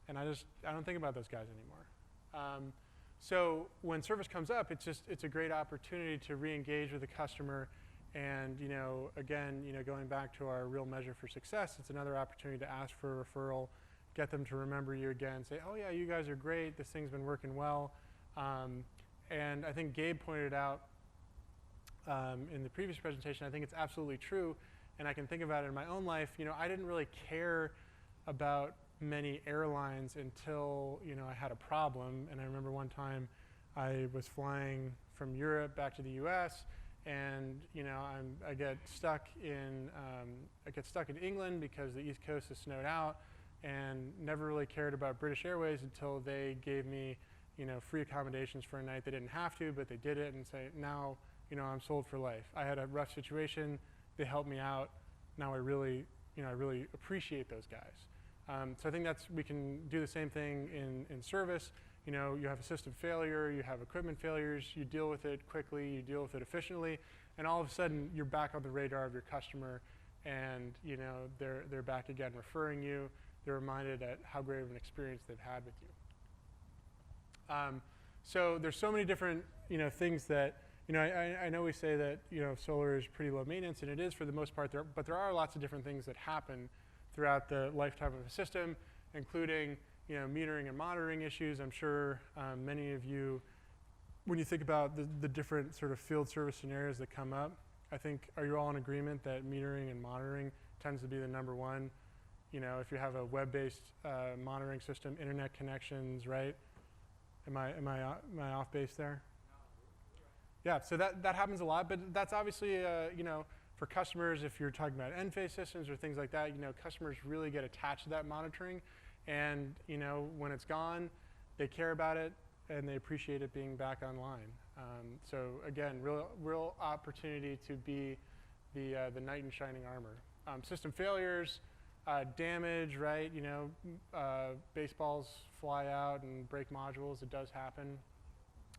[SPEAKER 1] and I don't think about those guys anymore. So when service comes up, it's a great opportunity to re-engage with the customer, and again, going back to our real measure for success, it's another opportunity to ask for a referral, get them to remember you again, say, oh yeah, you guys are great, this thing's been working well. And I think Gabe pointed out in the previous presentation, I think it's absolutely true, and I can think about it in my own life. I didn't really care about many airlines until I had a problem. And I remember one time I was flying from Europe back to the U.S. and I get stuck in England because the East Coast is snowed out, and never really cared about British Airways until they gave me free accommodations for a night. They didn't have to, but they did it, and say now I'm sold for life. I had a rough situation. They helped me out. Now I really appreciate those guys. So I think we can do the same thing in service. You have a system failure, you have equipment failures, you deal with it quickly, you deal with it efficiently, and all of a sudden you're back on the radar of your customer, and they're back again referring you. They're reminded at how great of an experience they've had with you. So there's so many different things that I know we say that solar is pretty low maintenance, and it is for the most part, but there are lots of different things that happen throughout the lifetime of a system, including metering and monitoring issues. I'm sure many of you, when you think about the different sort of field service scenarios that come up, are you all in agreement that metering and monitoring tends to be the number one? If you have a web-based monitoring system, internet connections, right? Am I off base there? Yeah, so that happens a lot, but that's obviously for customers, if you're talking about end-phase systems or things like that, customers really get attached to that monitoring, and when it's gone, they care about it and they appreciate it being back online. So again, real opportunity to be the knight in shining armor. System failures, damage, right? Baseballs fly out and break modules. It does happen.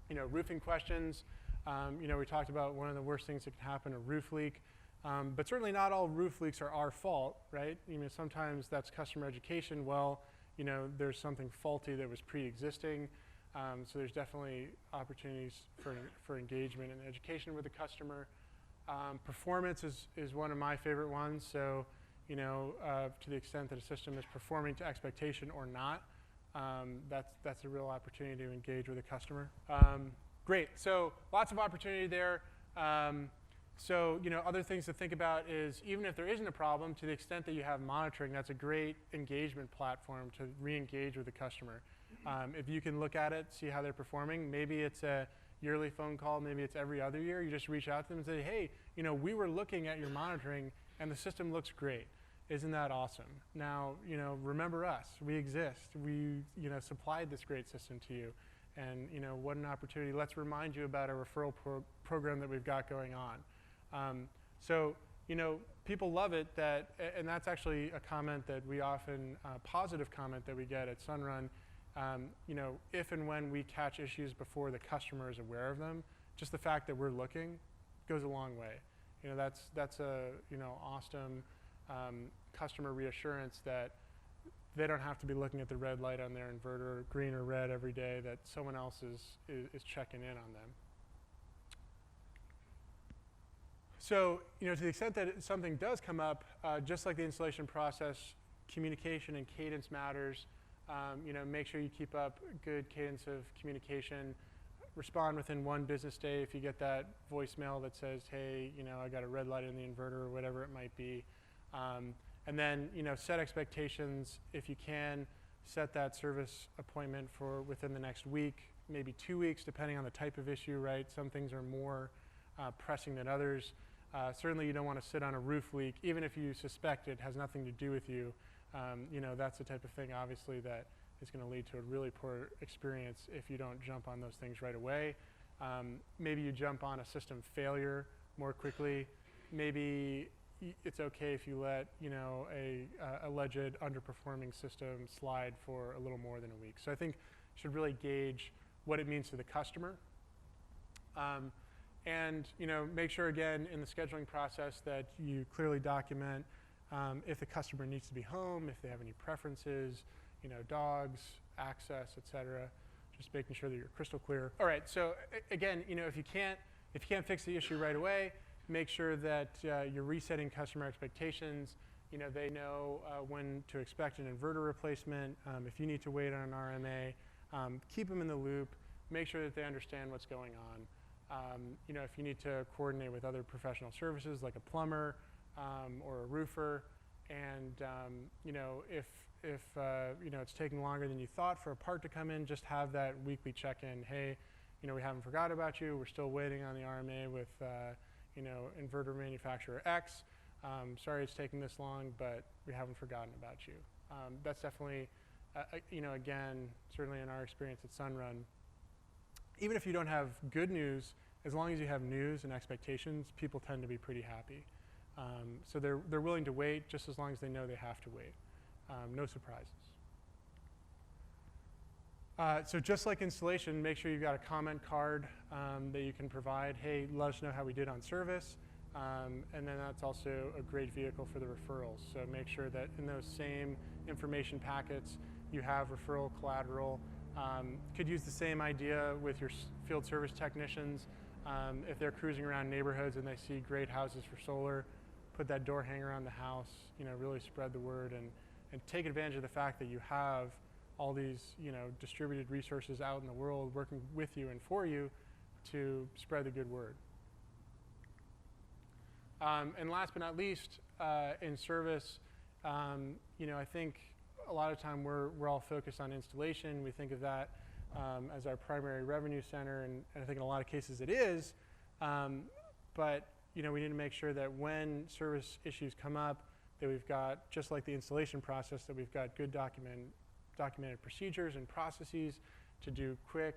[SPEAKER 1] Roofing questions. We talked about one of the worst things that can happen, a roof leak. But certainly not all roof leaks are our fault, right? Sometimes that's customer education. Well, there's something faulty that was pre-existing. So there's definitely opportunities for engagement and education with the customer. Performance is one of my favorite ones. So, to the extent that a system is performing to expectation or not. That's a real opportunity to engage with a customer. Great, so lots of opportunity there. So other things to think about is even if there isn't a problem, to the extent that you have monitoring, that's a great engagement platform to re-engage with the customer. If you can look at it, see how they're performing, maybe it's a yearly phone call, maybe it's every other year, you just reach out to them and say, hey, we were looking at your monitoring and the system looks great. Isn't that awesome? Now, remember us, we exist. We, supplied this great system to you. And, what an opportunity. Let's remind you about a referral program that we've got going on. So, people love it and that's actually a comment that we often, positive comment that we get at Sunrun. If and when we catch issues before the customer is aware of them, just the fact that we're looking goes a long way. That's a, awesome customer reassurance that they don't have to be looking at the red light on their inverter, green or red every day, that someone else is checking in on them. So, to the extent that something does come up, just like the installation process, communication and cadence matters. Make sure you keep up good cadence of communication. Respond within 1 business day if you get that voicemail that says, hey, I got a red light in the inverter or whatever it might be. And then, set expectations. If you can, set that service appointment for within the next week, maybe 2 weeks, depending on the type of issue, right? Some things are more pressing than others. Certainly, you don't want to sit on a roof leak, even if you suspect it has nothing to do with you. That's the type of thing, obviously, that is going to lead to a really poor experience if you don't jump on those things right away. Maybe you jump on a system failure more quickly. Maybe it's okay if you let a alleged underperforming system slide for a little more than a week. So I think you should really gauge what it means to the customer. And make sure again in the scheduling process that you clearly document if the customer needs to be home, if they have any preferences, dogs, access, etc. Just making sure that you're crystal clear. All right, so again, if you can't fix the issue right away, make sure that you're resetting customer expectations. They know when to expect an inverter replacement. If you need to wait on an RMA, keep them in the loop. Make sure that they understand what's going on. If you need to coordinate with other professional services like a plumber or a roofer, and if it's taking longer than you thought for a part to come in, just have that weekly check-in. Hey, we haven't forgot about you. We're still waiting on the RMA with inverter manufacturer X. Sorry it's taking this long, but we haven't forgotten about you. That's definitely, again, certainly in our experience at Sunrun, even if you don't have good news, as long as you have news and expectations, people tend to be pretty happy. So they're willing to wait just as long as they know they have to wait. No surprises. So just like installation, make sure you've got a comment card that you can provide. Hey, let us know how we did on service. And then that's also a great vehicle for the referrals. So make sure that in those same information packets, you have referral collateral. Could use the same idea with your field service technicians. If they're cruising around neighborhoods and they see great houses for solar, put that door hanger on the house, really spread the word and take advantage of the fact that you have all these, distributed resources out in the world working with you and for you to spread the good word. And last but not least, in service, I think a lot of time we're all focused on installation. We think of that as our primary revenue center, and I think in a lot of cases it is. But we need to make sure that when service issues come up, that we've got, just like the installation process, that we've got good documented procedures and processes to do quick,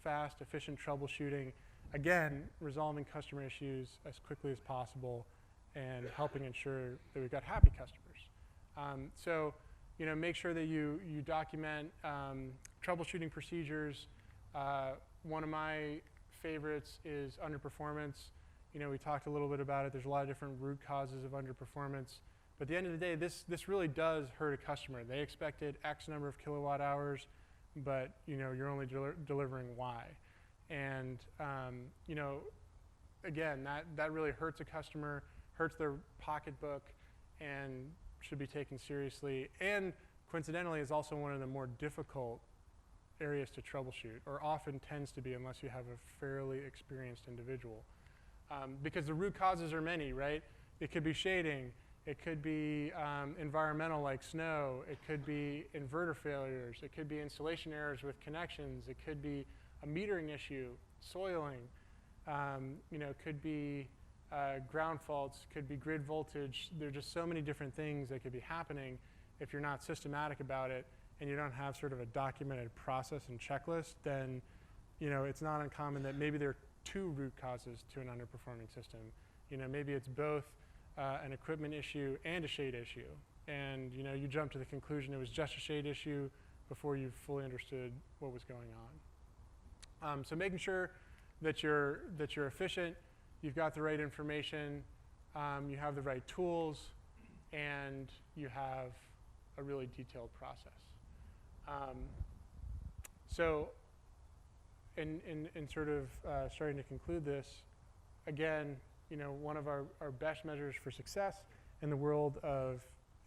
[SPEAKER 1] fast, efficient troubleshooting. Again, resolving customer issues as quickly as possible and helping ensure that we've got happy customers. So, make sure that you document troubleshooting procedures. One of my favorites is underperformance. We talked a little bit about it. There's a lot of different root causes of underperformance. But at the end of the day, this really does hurt a customer. They expected X number of kilowatt hours, but you're only delivering Y. And again, that really hurts a customer, hurts their pocketbook, and should be taken seriously, and coincidentally is also one of the more difficult areas to troubleshoot, or often tends to be unless you have a fairly experienced individual. Because the root causes are many, right? It could be shading, it could be environmental like snow, it could be inverter failures, it could be installation errors with connections, it could be a metering issue, soiling, it could be ground faults, could be grid voltage. There are just so many different things that could be happening if you're not systematic about it and you don't have sort of a documented process and checklist. Then it's not uncommon that maybe there are two root causes to an underperforming system. Maybe it's both an equipment issue and a shade issue, and you jump to the conclusion it was just a shade issue before you fully understood what was going on. So making sure that you're efficient, you've got the right information, you have the right tools, and you have a really detailed process. So in sort of starting to conclude this, again, one of our best measures for success in the world of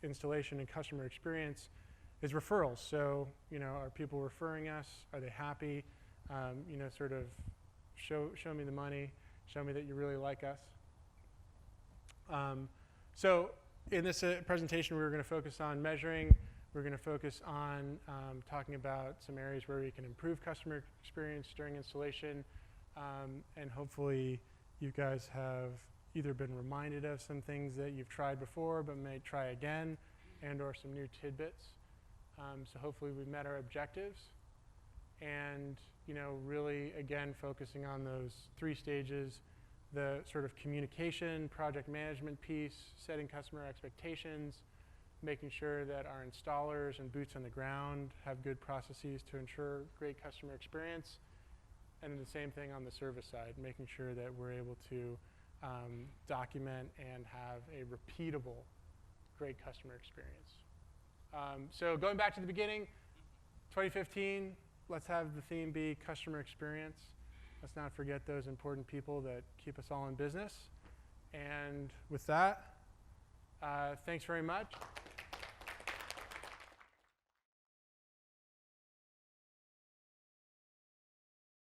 [SPEAKER 1] installation and customer experience is referrals. So, are people referring us? Are they happy? Sort of show me the money, show me that you really like us. So in this presentation, we're going to focus on measuring. We're going to focus on talking about some areas where we can improve customer experience during installation, and hopefully you guys have either been reminded of some things that you've tried before but may try again, and or some new tidbits. So hopefully we've met our objectives, and really again focusing on those 3 stages: the sort of communication, project management piece, setting customer expectations, making sure that our installers and boots on the ground have good processes to ensure great customer experience, and then the same thing on the service side, making sure that we're able to document and have a repeatable great customer experience. So going back to the beginning, 2015, let's have the theme be customer experience. Let's not forget those important people that keep us all in business. And with that, thanks very much.